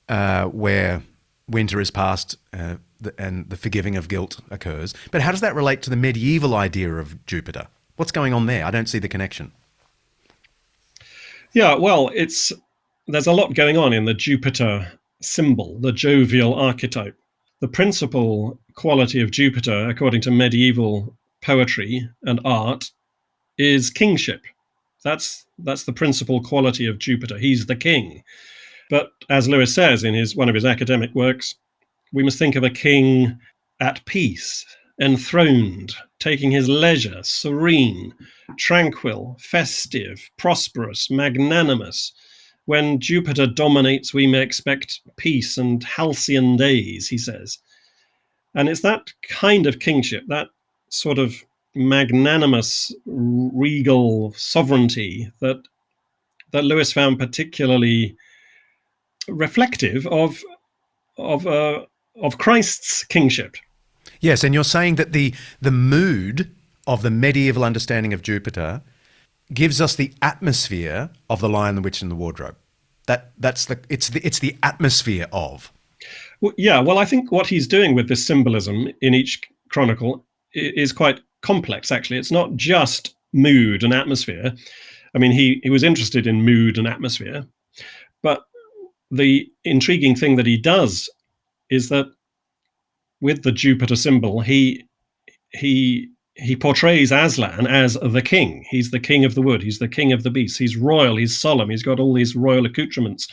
where winter is past and the forgiving of guilt occurs. But how does that relate to the medieval idea of Jupiter? What's going on there? I don't see the connection. Yeah, well, there's a lot going on in the Jupiter symbol, the jovial archetype. The principal quality of Jupiter, according to medieval poetry and art, is kingship. That's the principal quality of Jupiter. He's the king. But as Lewis says in one of his academic works, we must think of a king at peace, enthroned, taking his leisure, serene, tranquil, festive, prosperous, magnanimous. When Jupiter dominates, we may expect peace and halcyon days, he says. And it's that kind of kingship, that sort of magnanimous, regal sovereignty that Lewis found particularly reflective of Christ's kingship. Yes, and you're saying that the mood of the medieval understanding of Jupiter gives us the atmosphere of the Lion, the Witch, and the Wardrobe. It's the atmosphere of. Well, yeah, well, I think what he's doing with this symbolism in each chronicle is quite complex, actually. It's not just mood and atmosphere. I mean, he was interested in mood and atmosphere, but the intriguing thing that he does is that with the Jupiter symbol, he portrays Aslan as the king. He's the king of the wood. He's the king of the beasts. He's royal. He's solemn. He's got all these royal accoutrements.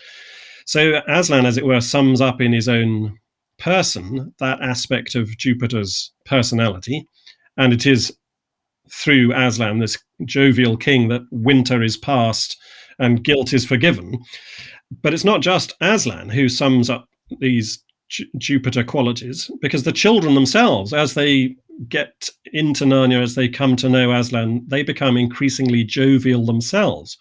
So Aslan, as it were, sums up in his own person that aspect of Jupiter's personality. And it is through Aslan, this jovial king, that winter is past and guilt is forgiven. But it's not just Aslan who sums up these Jupiter qualities, because the children themselves, as they get into Narnia, as they come to know Aslan, they become increasingly jovial themselves.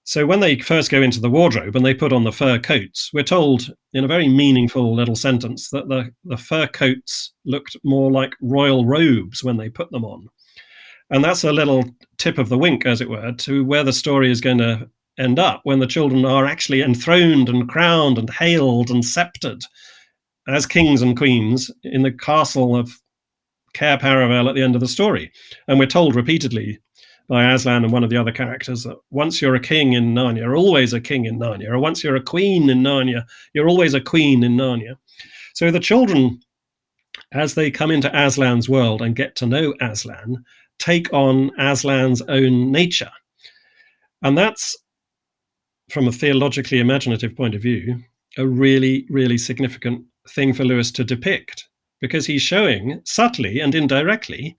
So when they first go into the wardrobe and they put on the fur coats, we're told in a very meaningful little sentence that the fur coats looked more like royal robes when they put them on. And that's a little tip of the wink, as it were, to where the story is going to end up when the children are actually enthroned and crowned and hailed and sceptered as kings and queens in the castle of Cair Paravel at the end of the story. And we're told repeatedly by Aslan and one of the other characters that once you're a king in Narnia, you're always a king in Narnia, or once you're a queen in Narnia, you're always a queen in Narnia. So the children, as they come into Aslan's world and get to know Aslan, take on Aslan's own nature. And that's, from a theologically imaginative point of view, a really, really significant thing for Lewis to depict, because he's showing subtly and indirectly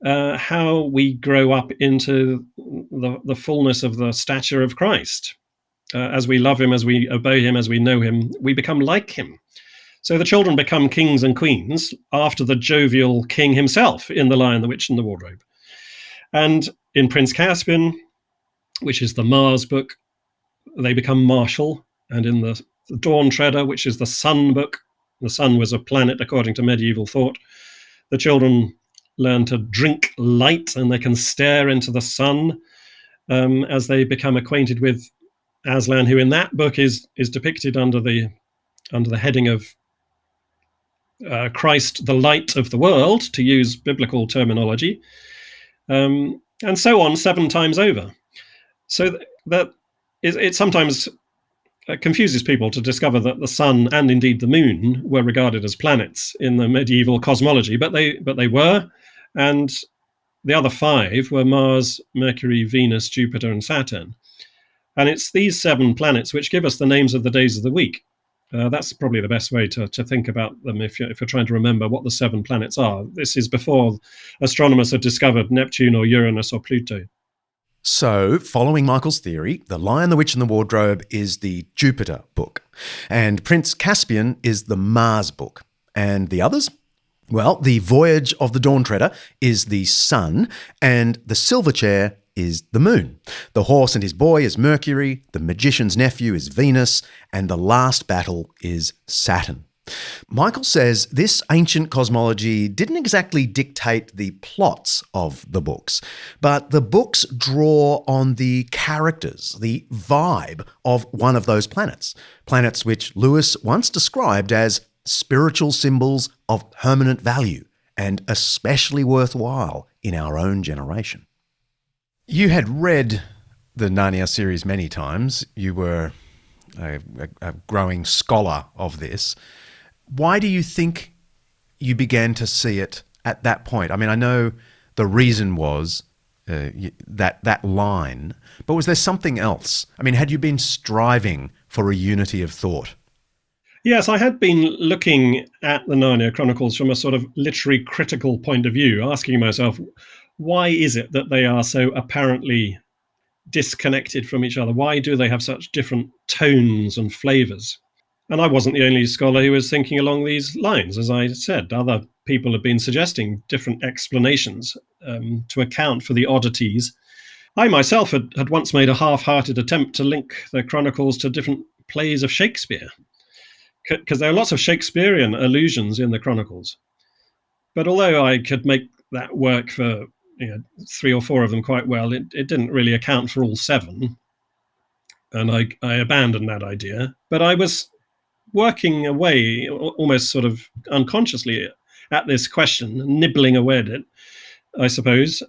how we grow up into the fullness of the stature of Christ. As we love him, as we obey him, as we know him, we become like him. So the children become kings and queens after the jovial king himself in The Lion, the Witch, and the Wardrobe. And in Prince Caspian, which is the Mars book, they become martial. And in the Dawn Treader, which is the Sun book, the sun was a planet according to medieval thought, the children learn to drink light and they can stare into the sun as they become acquainted with Aslan, who in that book is depicted under the heading of Christ, the light of the world, to use biblical terminology, and so on 7 times over. So that it sometimes confuses people to discover that the sun and indeed the moon were regarded as planets in the medieval cosmology, but they were, and the other 5 were Mars, Mercury, Venus, Jupiter, and Saturn. And it's these 7 planets which give us the names of the days of the week. That's probably the best way to think about them if you're trying to remember what the 7 planets are. This is before astronomers had discovered Neptune or Uranus or Pluto. So, following Michael's theory, The Lion, the Witch and the Wardrobe is the Jupiter book, and Prince Caspian is the Mars book. And the others? Well, The Voyage of the Dawn Treader is the Sun, and The Silver Chair is the Moon. The Horse and His Boy is Mercury, The Magician's Nephew is Venus, and The Last Battle is Saturn. Michael says this ancient cosmology didn't exactly dictate the plots of the books, but the books draw on the characters, the vibe of one of those planets. Planets which Lewis once described as spiritual symbols of permanent value and especially worthwhile in our own generation. You had read the Narnia series many times. You were a growing scholar of this. Why do you think you began to see it at that point? I mean, I know the reason was that line, but was there something else? I mean, had you been striving for a unity of thought? Yes, I had been looking at the Narnia Chronicles from a sort of literary critical point of view, asking myself, why is it that they are so apparently disconnected from each other? Why do they have such different tones and flavours? And I wasn't the only scholar who was thinking along these lines. As I said, other people have been suggesting different explanations to account for the oddities. I myself had once made a half-hearted attempt to link the Chronicles to different plays of Shakespeare, because there are lots of Shakespearean allusions in the Chronicles. But although I could make that work for 3 or 4 of them quite well, it didn't really account for all 7. And I abandoned that idea. But I was working away almost sort of unconsciously at this question, nibbling away at it, I suppose.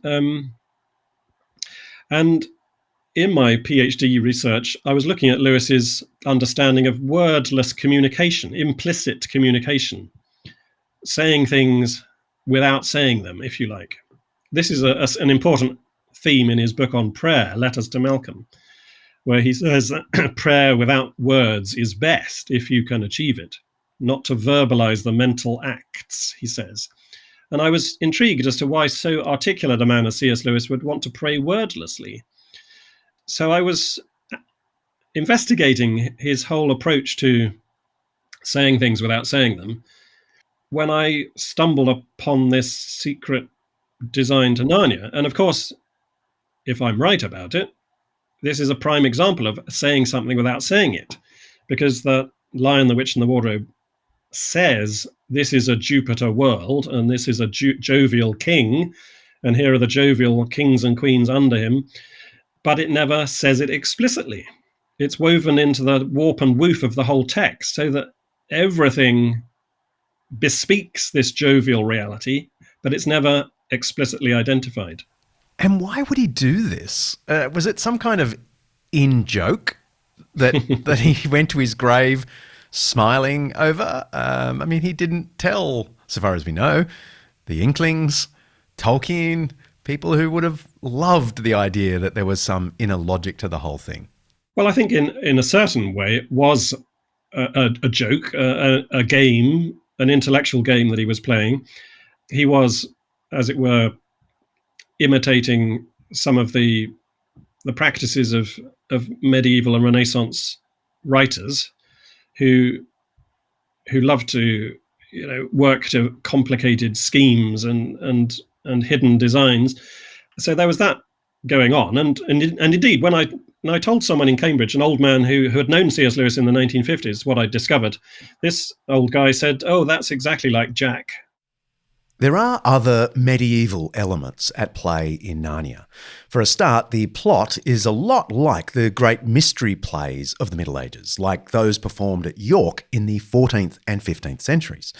And in my PhD research, I was looking at Lewis's understanding of wordless communication, implicit communication, saying things without saying them, if you like. This is an important theme in his book on prayer, Letters to Malcolm, where he says that prayer without words is best if you can achieve it, not to verbalize the mental acts, he says. And I was intrigued as to why so articulate a man as C.S. Lewis would want to pray wordlessly. So I was investigating his whole approach to saying things without saying them when I stumbled upon this secret design to Narnia. And of course, if I'm right about it, this is a prime example of saying something without saying it, because the Lion, the Witch and the Wardrobe says this is a Jupiter world and this is a jovial king, and here are the jovial kings and queens under him, but it never says it explicitly. It's woven into the warp and woof of the whole text so that everything bespeaks this jovial reality, but it's never explicitly identified. And why would he do this? Was it some kind of in-joke that that he went to his grave smiling over? I mean, he didn't tell, so far as we know, the Inklings, Tolkien, people who would have loved the idea that there was some inner logic to the whole thing. Well, I think in a certain way it was a joke, a game, an intellectual game that he was playing. He was, as it were, imitating some of the practices of medieval and Renaissance writers who loved to work to complicated schemes and hidden designs. So there was that going on, and indeed when I told someone in Cambridge, an old man who had known C.S. Lewis in the 1950s, what I discovered, this old guy said, "Oh, that's exactly like Jack." There are other medieval elements at play in Narnia. For a start, the plot is a lot like the great mystery plays of the Middle Ages, like those performed at York in the 14th and 15th centuries.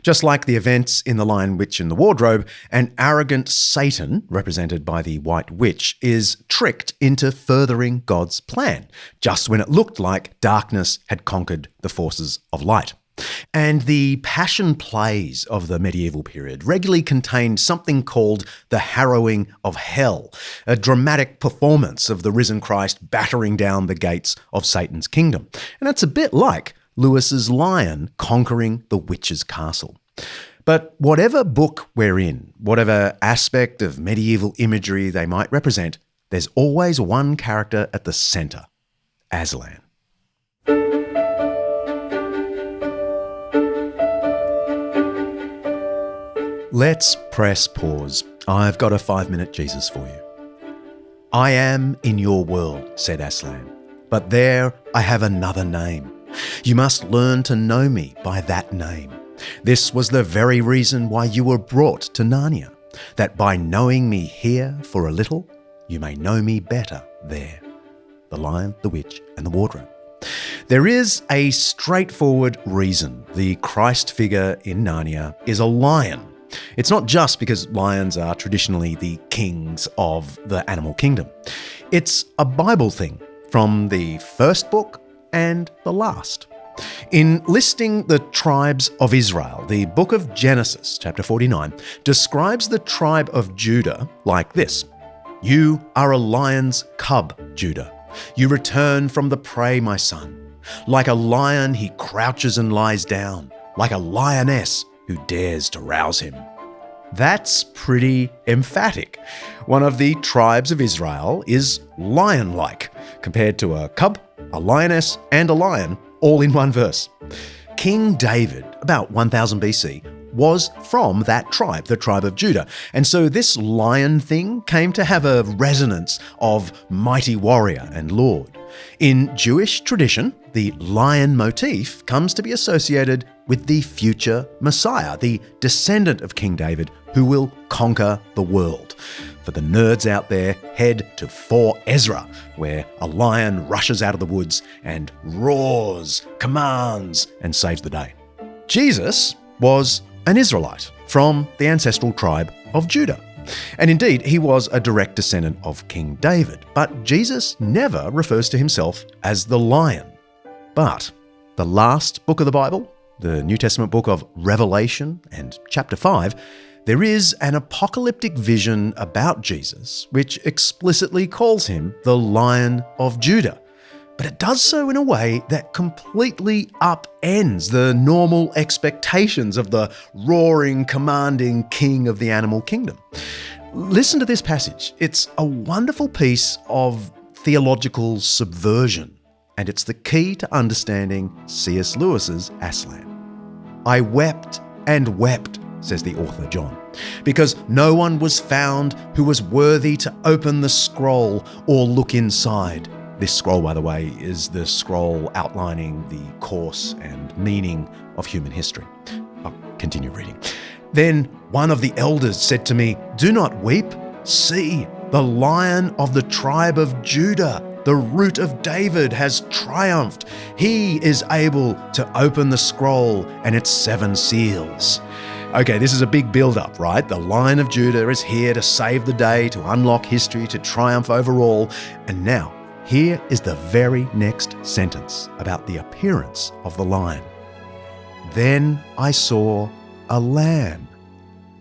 Just like the events in The Lion, Witch and the Wardrobe, an arrogant Satan, represented by the White Witch, is tricked into furthering God's plan, just when it looked like darkness had conquered the forces of light. And the passion plays of the medieval period regularly contained something called the harrowing of hell, a dramatic performance of the risen Christ battering down the gates of Satan's kingdom. And that's a bit like Lewis's lion conquering the witch's castle. But whatever book we're in, whatever aspect of medieval imagery they might represent, there's always one character at the centre, Aslan. Let's press pause. I've got a 5-minute Jesus for you. I am in your world, said Aslan, but there I have another name. You must learn to know me by that name. This was the very reason why you were brought to Narnia, that by knowing me here for a little, you may know me better there. The Lion, the Witch, and the Wardrobe. There is a straightforward reason the Christ figure in Narnia is a lion. It's not just because lions are traditionally the kings of the animal kingdom. It's a Bible thing from the first book and the last. In listing the tribes of Israel, the book of Genesis, chapter 49, describes the tribe of Judah like this. You are a lion's cub, Judah. You return from the prey, my son. Like a lion, he crouches and lies down. Like a lioness who dares to rouse him. That's pretty emphatic. One of the tribes of Israel is lion-like, compared to a cub, a lioness, and a lion, all in one verse. King David, about 1000 BC, was from that tribe, the tribe of Judah. And so this lion thing came to have a resonance of mighty warrior and lord. In Jewish tradition, the lion motif comes to be associated with the future Messiah, the descendant of King David, who will conquer the world. For the nerds out there, head to 4 Ezra, where a lion rushes out of the woods and roars, commands, and saves the day. Jesus was an Israelite from the ancestral tribe of Judah. And indeed, he was a direct descendant of King David. But Jesus never refers to himself as the lion. But the last book of the Bible, the New Testament book of Revelation and chapter 5, there is an apocalyptic vision about Jesus which explicitly calls him the Lion of Judah. But it does so in a way that completely upends the normal expectations of the roaring, commanding king of the animal kingdom. Listen to this passage. It's a wonderful piece of theological subversion, and it's the key to understanding C.S. Lewis's Aslan. I wept and wept, says the author John, because no one was found who was worthy to open the scroll or look inside. This scroll, by the way, is the scroll outlining the course and meaning of human history. I'll continue reading. Then one of the elders said to me, "Do not weep. See, the Lion of the tribe of Judah, the Root of David, has triumphed. He is able to open the scroll and its 7 seals." Okay, this is a big build-up, right? The Lion of Judah is here to save the day, to unlock history, to triumph over all. And now, here is the very next sentence about the appearance of the lion. Then I saw a lamb,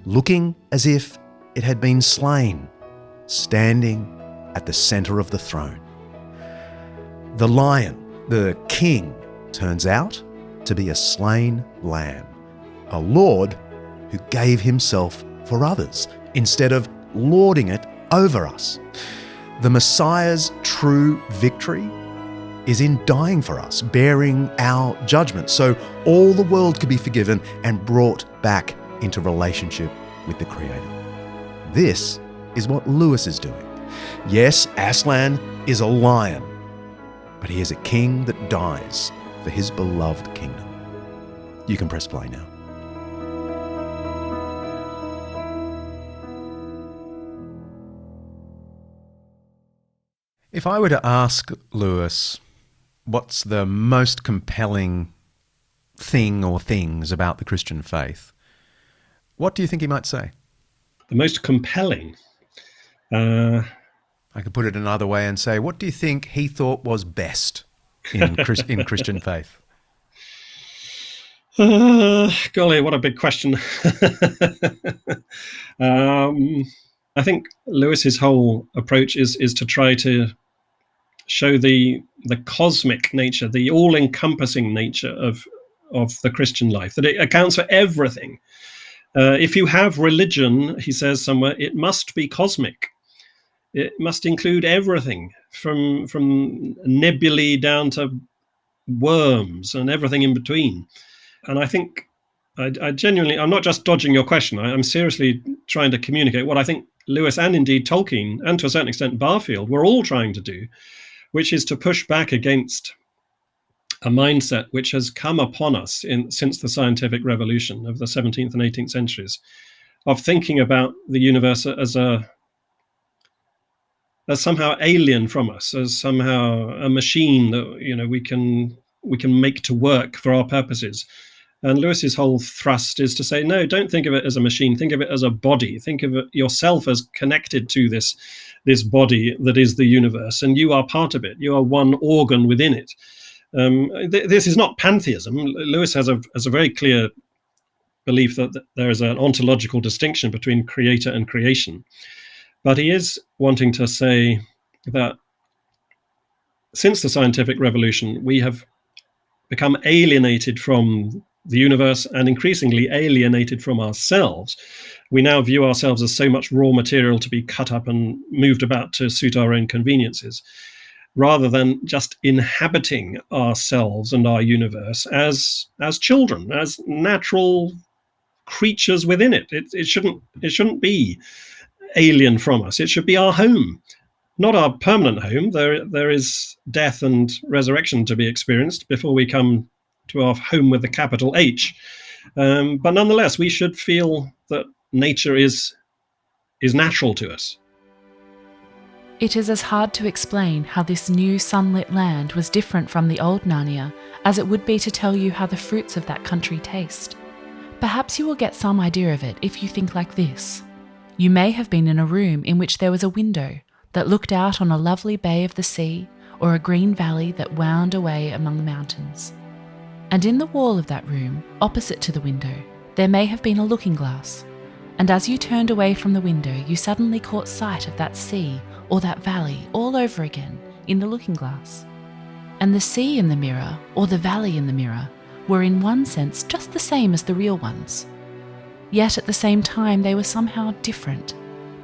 looking as if it had been slain, standing at the centre of the throne. The lion, the king, turns out to be a slain lamb, a lord who gave himself for others instead of lording it over us. The Messiah's true victory is in dying for us, bearing our judgment, so all the world could be forgiven and brought back into relationship with the Creator. This is what Lewis is doing. Yes, Aslan is a lion, but he is a king that dies for his beloved kingdom. You can press play now. If I were to ask Lewis, what's the most compelling thing or things about the Christian faith, what do you think he might say? The most compelling? I could put it another way and say, what do you think he thought was best in Christian faith? Golly, what a big question. I think Lewis's whole approach is to try to show the cosmic nature, the all-encompassing nature of the Christian life, that it accounts for everything. If you have religion, he says somewhere, it must be cosmic. It must include everything, from nebulae down to worms and everything in between. And I think I genuinely, I'm not just dodging your question, I'm seriously trying to communicate what I think Lewis and indeed Tolkien, and to a certain extent Barfield, were all trying to do, which is to push back against a mindset which has come upon us since the scientific revolution of the 17th and 18th centuries, of thinking about the universe as somehow alien from us, as somehow a machine that we can make to work for our purposes. And Lewis's whole thrust is to say, no, don't think of it as a machine. Think of it as a body. Think of it yourself as connected to this body that is the universe, and you are part of it. You are one organ within it. This is not pantheism. Lewis has a very clear belief that there is an ontological distinction between creator and creation. But he is wanting to say that since the scientific revolution, we have become alienated from the universe and increasingly alienated from ourselves. We now view ourselves as so much raw material to be cut up and moved about to suit our own conveniences, rather than just inhabiting ourselves and our universe as children, as natural creatures within it. It shouldn't be alien from us. It should be our home, not our permanent home. There is death and resurrection to be experienced before we come to our home with a capital H. But nonetheless, we should feel that nature is natural to us. It is as hard to explain how this new sunlit land was different from the old Narnia as it would be to tell you how the fruits of that country taste. Perhaps you will get some idea of it if you think like this. You may have been in a room in which there was a window that looked out on a lovely bay of the sea or a green valley that wound away among the mountains. And in the wall of that room, opposite to the window, there may have been a looking glass. And as you turned away from the window, you suddenly caught sight of that sea or that valley all over again in the looking glass. And the sea in the mirror, or the valley in the mirror, were in one sense just the same as the real ones. Yet at the same time they were somehow different,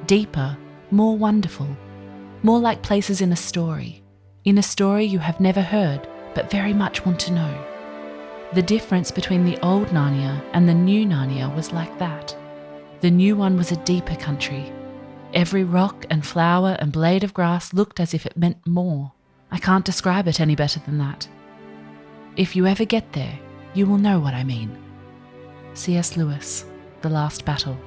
deeper, more wonderful, more like places in a story you have never heard but very much want to know. The difference between the old Narnia and the new Narnia was like that. The new one was a deeper country. Every rock and flower and blade of grass looked as if it meant more. I can't describe it any better than that. If you ever get there, you will know what I mean. C.S. Lewis, The Last Battle.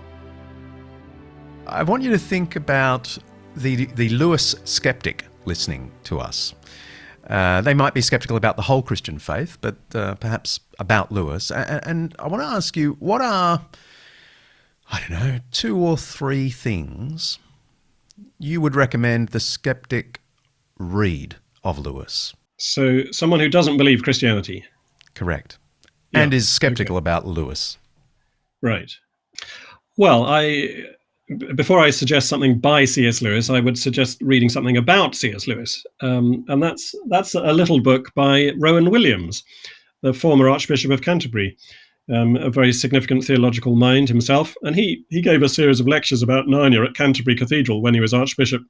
I want you to think about the Lewis skeptic listening to us. They might be skeptical about the whole Christian faith, but perhaps about Lewis. And I want to ask you, what are, 2 or 3 things you would recommend the skeptic read of Lewis? So someone who doesn't believe Christianity. Correct. Yeah, and is skeptical about Lewis. Right. Well, before I suggest something by C.S. Lewis, I would suggest reading something about C.S. Lewis. And that's a little book by Rowan Williams, the former Archbishop of Canterbury, a very significant theological mind himself. And he gave a series of lectures about Narnia at Canterbury Cathedral when he was Archbishop.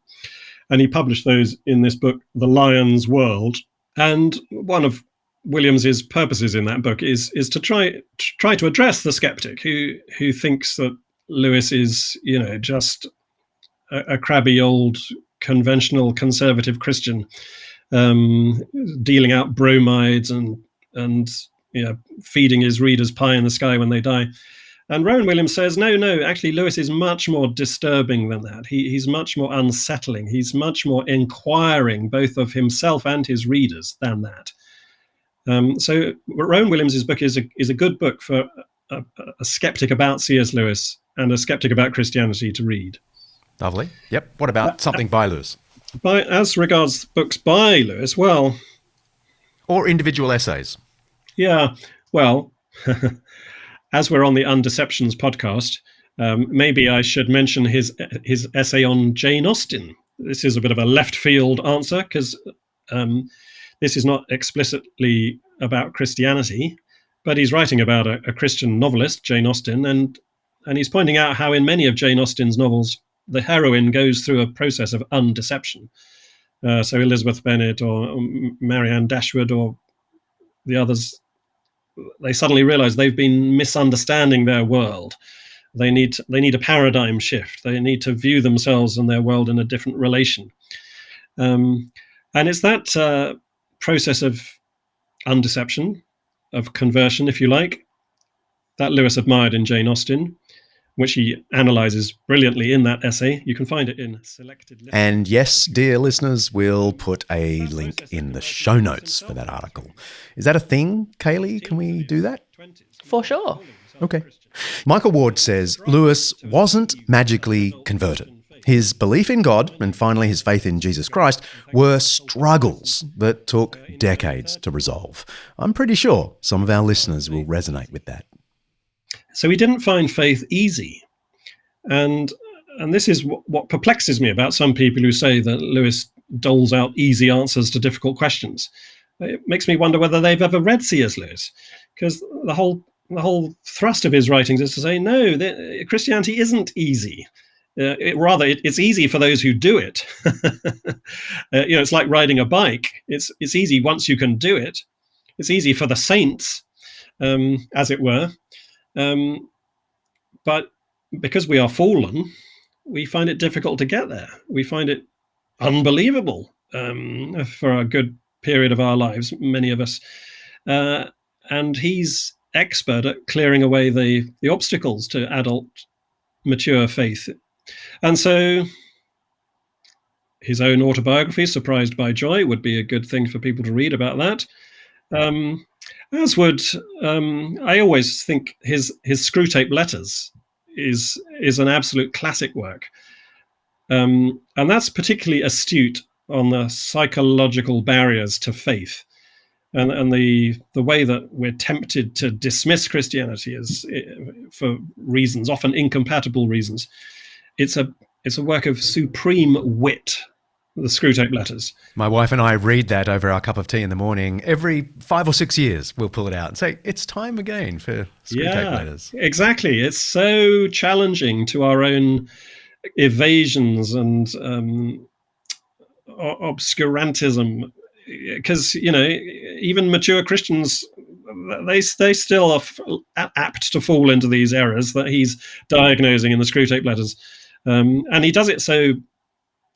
And he published those in this book, The Lion's World. And one of Williams's purposes in that book is to try to address the skeptic who thinks that Lewis is, just a crabby old conventional conservative Christian, dealing out bromides and feeding his readers pie in the sky when they die. And Rowan Williams says, no, actually Lewis is much more disturbing than that. He's much more unsettling. He's much more inquiring, both of himself and his readers, than that. So Rowan Williams' book is a good book for a skeptic about C.S. Lewis and a skeptic about Christianity to read. Lovely. Yep. What about something by Lewis? As regards books by Lewis, well... Or individual essays. Yeah, well... As we're on the Undeceptions podcast, maybe I should mention his essay on Jane Austen. This is a bit of a left field answer because This is not explicitly about Christianity, but he's writing about a Christian novelist, Jane Austen, and he's pointing out how in many of Jane Austen's novels, the heroine goes through a process of undeception. So Elizabeth Bennet or Marianne Dashwood or the others, they suddenly realize they've been misunderstanding their world. They need a paradigm shift. They need to view themselves and their world in a different relation. And it's that process of undeception, of conversion, if you like, that Lewis admired in Jane Austen, which he analyzes brilliantly in that essay. You can find it in Selected Literature. And yes, dear listeners, we'll put a link in the show notes for that article. Is that a thing, Kaley? Can we do that? For sure. Okay. Michael Ward says Lewis wasn't magically converted. His belief in God and finally his faith in Jesus Christ were struggles that took decades to resolve. I'm pretty sure some of our listeners will resonate with that. So he didn't find faith easy. And this is what perplexes me about some people who say that Lewis doles out easy answers to difficult questions. It makes me wonder whether they've ever read C.S. Lewis, because the whole thrust of his writings is to say, no, Christianity isn't easy. It's easy for those who do it. It's like riding a bike. It's easy once you can do it. It's easy for the saints, as it were. But because we are fallen, we find it difficult to get there. We find it unbelievable for a good period of our lives, many of us. And he's expert at clearing away the obstacles to adult, mature faith. And so his own autobiography, Surprised by Joy, would be a good thing for people to read about that. As would, I always think his Screwtape Letters is an absolute classic work. And that's particularly astute on the psychological barriers to faith. And the way that we're tempted to dismiss Christianity is for reasons, often incompatible reasons. It's a work of supreme wit, the Screwtape Letters. My wife and I read that over our cup of tea in the morning. Every 5 or 6 years, we'll pull it out and say, it's time again for Screwtape Letters. Exactly. It's so challenging to our own evasions and obscurantism, because, even mature Christians, they still are apt to fall into these errors that he's diagnosing in the Screwtape Letters. And he does it so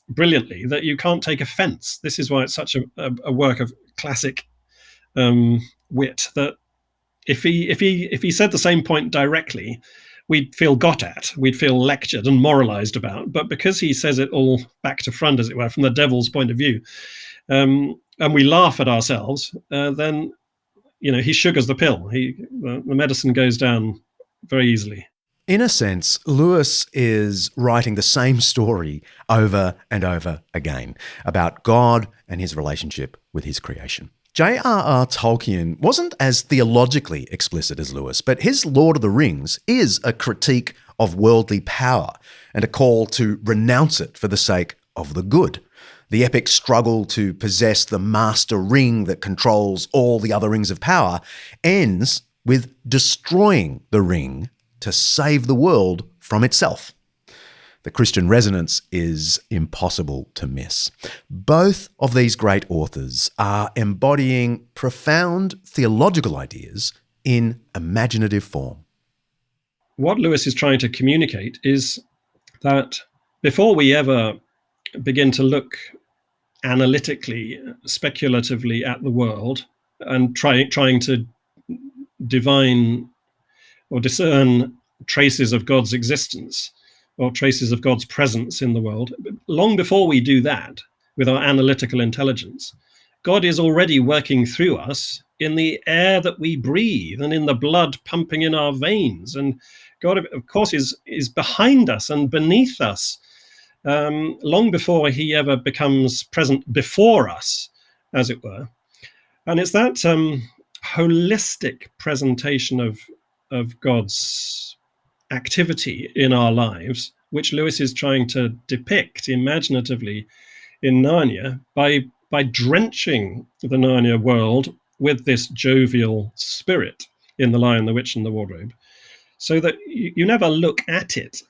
brilliantly that you can't take offense. This is why it's such a work of classic wit, that if he said the same point directly, we'd feel got at, we'd feel lectured and moralized about. But because he says it all back to front, as it were, from the devil's point of view, and we laugh at ourselves, then he sugars the pill. The medicine goes down very easily. In a sense, Lewis is writing the same story over and over again about God and his relationship with his creation. J.R.R. Tolkien wasn't as theologically explicit as Lewis, but his Lord of the Rings is a critique of worldly power and a call to renounce it for the sake of the good. The epic struggle to possess the master ring that controls all the other rings of power ends with destroying the ring to save the world from itself. The Christian resonance is impossible to miss. Both of these great authors are embodying profound theological ideas in imaginative form. What Lewis is trying to communicate is that before we ever begin to look analytically, speculatively at the world and trying to divine or discern traces of God's existence or traces of God's presence in the world, long before we do that with our analytical intelligence, God is already working through us in the air that we breathe and in the blood pumping in our veins. And God, of course, is behind us and beneath us, long before he ever becomes present before us, as it were. And it's that holistic presentation of God's activity in our lives, which Lewis is trying to depict imaginatively in Narnia by by drenching the Narnia world with this jovial spirit in The Lion, the Witch and the Wardrobe, so that you never look at it.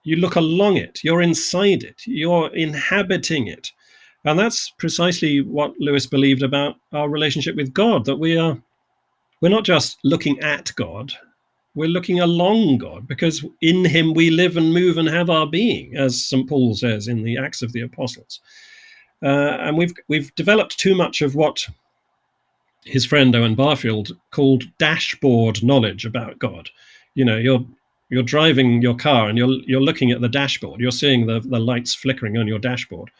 You look along it. You're inside it. You're inhabiting it. And that's precisely what Lewis believed about our relationship with God, that we're not just looking at God, we're looking along God, because in him we live and move and have our being, as St. Paul says in the Acts of the Apostles. And we've developed too much of what his friend Owen Barfield called dashboard knowledge about God. You know, you're driving your car and you're looking at the dashboard. You're seeing the lights flickering on your dashboard.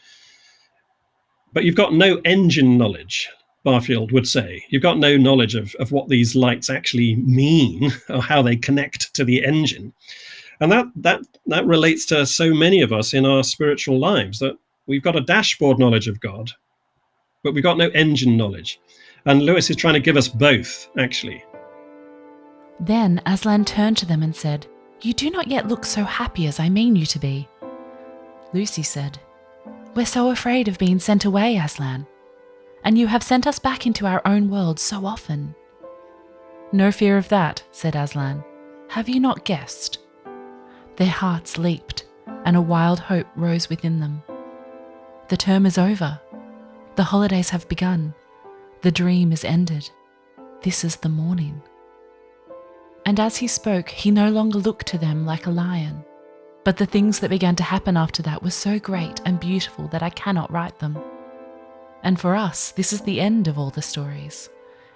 But you've got no engine knowledge, Barfield would say. You've got no knowledge of what these lights actually mean or how they connect to the engine. And that relates to so many of us in our spiritual lives, that we've got a dashboard knowledge of God, but we've got no engine knowledge. And Lewis is trying to give us both, actually. Then Aslan turned to them and said, "You do not yet look so happy as I mean you to be." Lucy said, "We're so afraid of being sent away, Aslan. And you have sent us back into our own world so often." "No fear of that," said Aslan. "Have you not guessed?" Their hearts leaped, and a wild hope rose within them. The term is over. The holidays have begun. The dream is ended. This is the morning. And as he spoke, he no longer looked to them like a lion. But the things that began to happen after that were so great and beautiful that I cannot write them. And for us, this is the end of all the stories,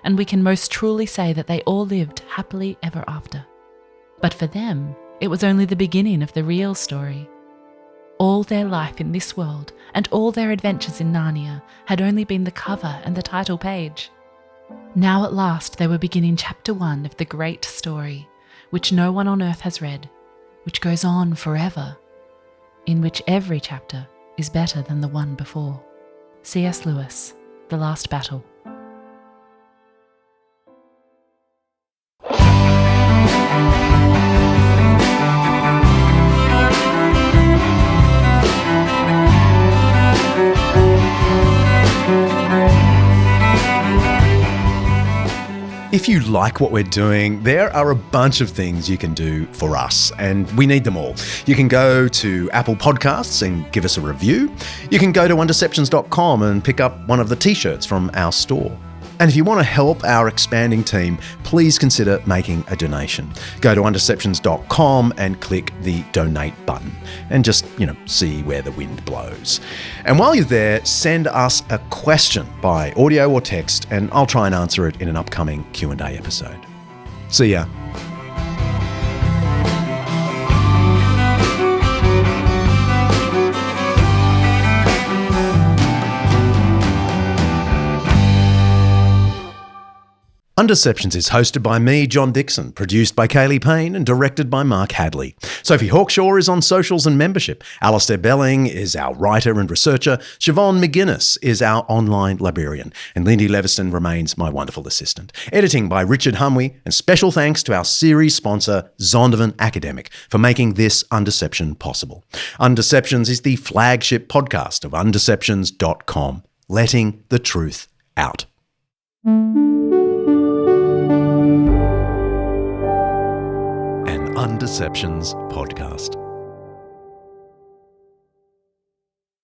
and we can most truly say that they all lived happily ever after. But for them, it was only the beginning of the real story. All their life in this world and all their adventures in Narnia had only been the cover and the title page. Now at last they were beginning chapter 1 of the great story, which no one on earth has read, which goes on forever, in which every chapter is better than the one before. C.S. Lewis, The Last Battle. If you like what we're doing, there are a bunch of things you can do for us, and we need them all. You can go to Apple Podcasts and give us a review. You can go to Undeceptions.com and pick up one of the t-shirts from our store. And if you want to help our expanding team, please consider making a donation. Go to Undeceptions.com and click the donate button and just, see where the wind blows. And while you're there, send us a question by audio or text, and I'll try and answer it in an upcoming Q&A episode. See ya. Undeceptions is hosted by me, John Dickson, produced by Kaley, Payne, and directed by Mark Hadley. Sophie Hawkshaw is on socials and membership. Alasdair Belling is our writer and researcher. Siobhan McGuiness is our online librarian. And Lyndie Leviston remains my wonderful assistant. Editing by Richard Hamwi, and special thanks to our series sponsor, Zondervan Academic, for making this Undeception possible. Undeceptions is the flagship podcast of Undeceptions.com, letting the truth out. Undeceptions podcast.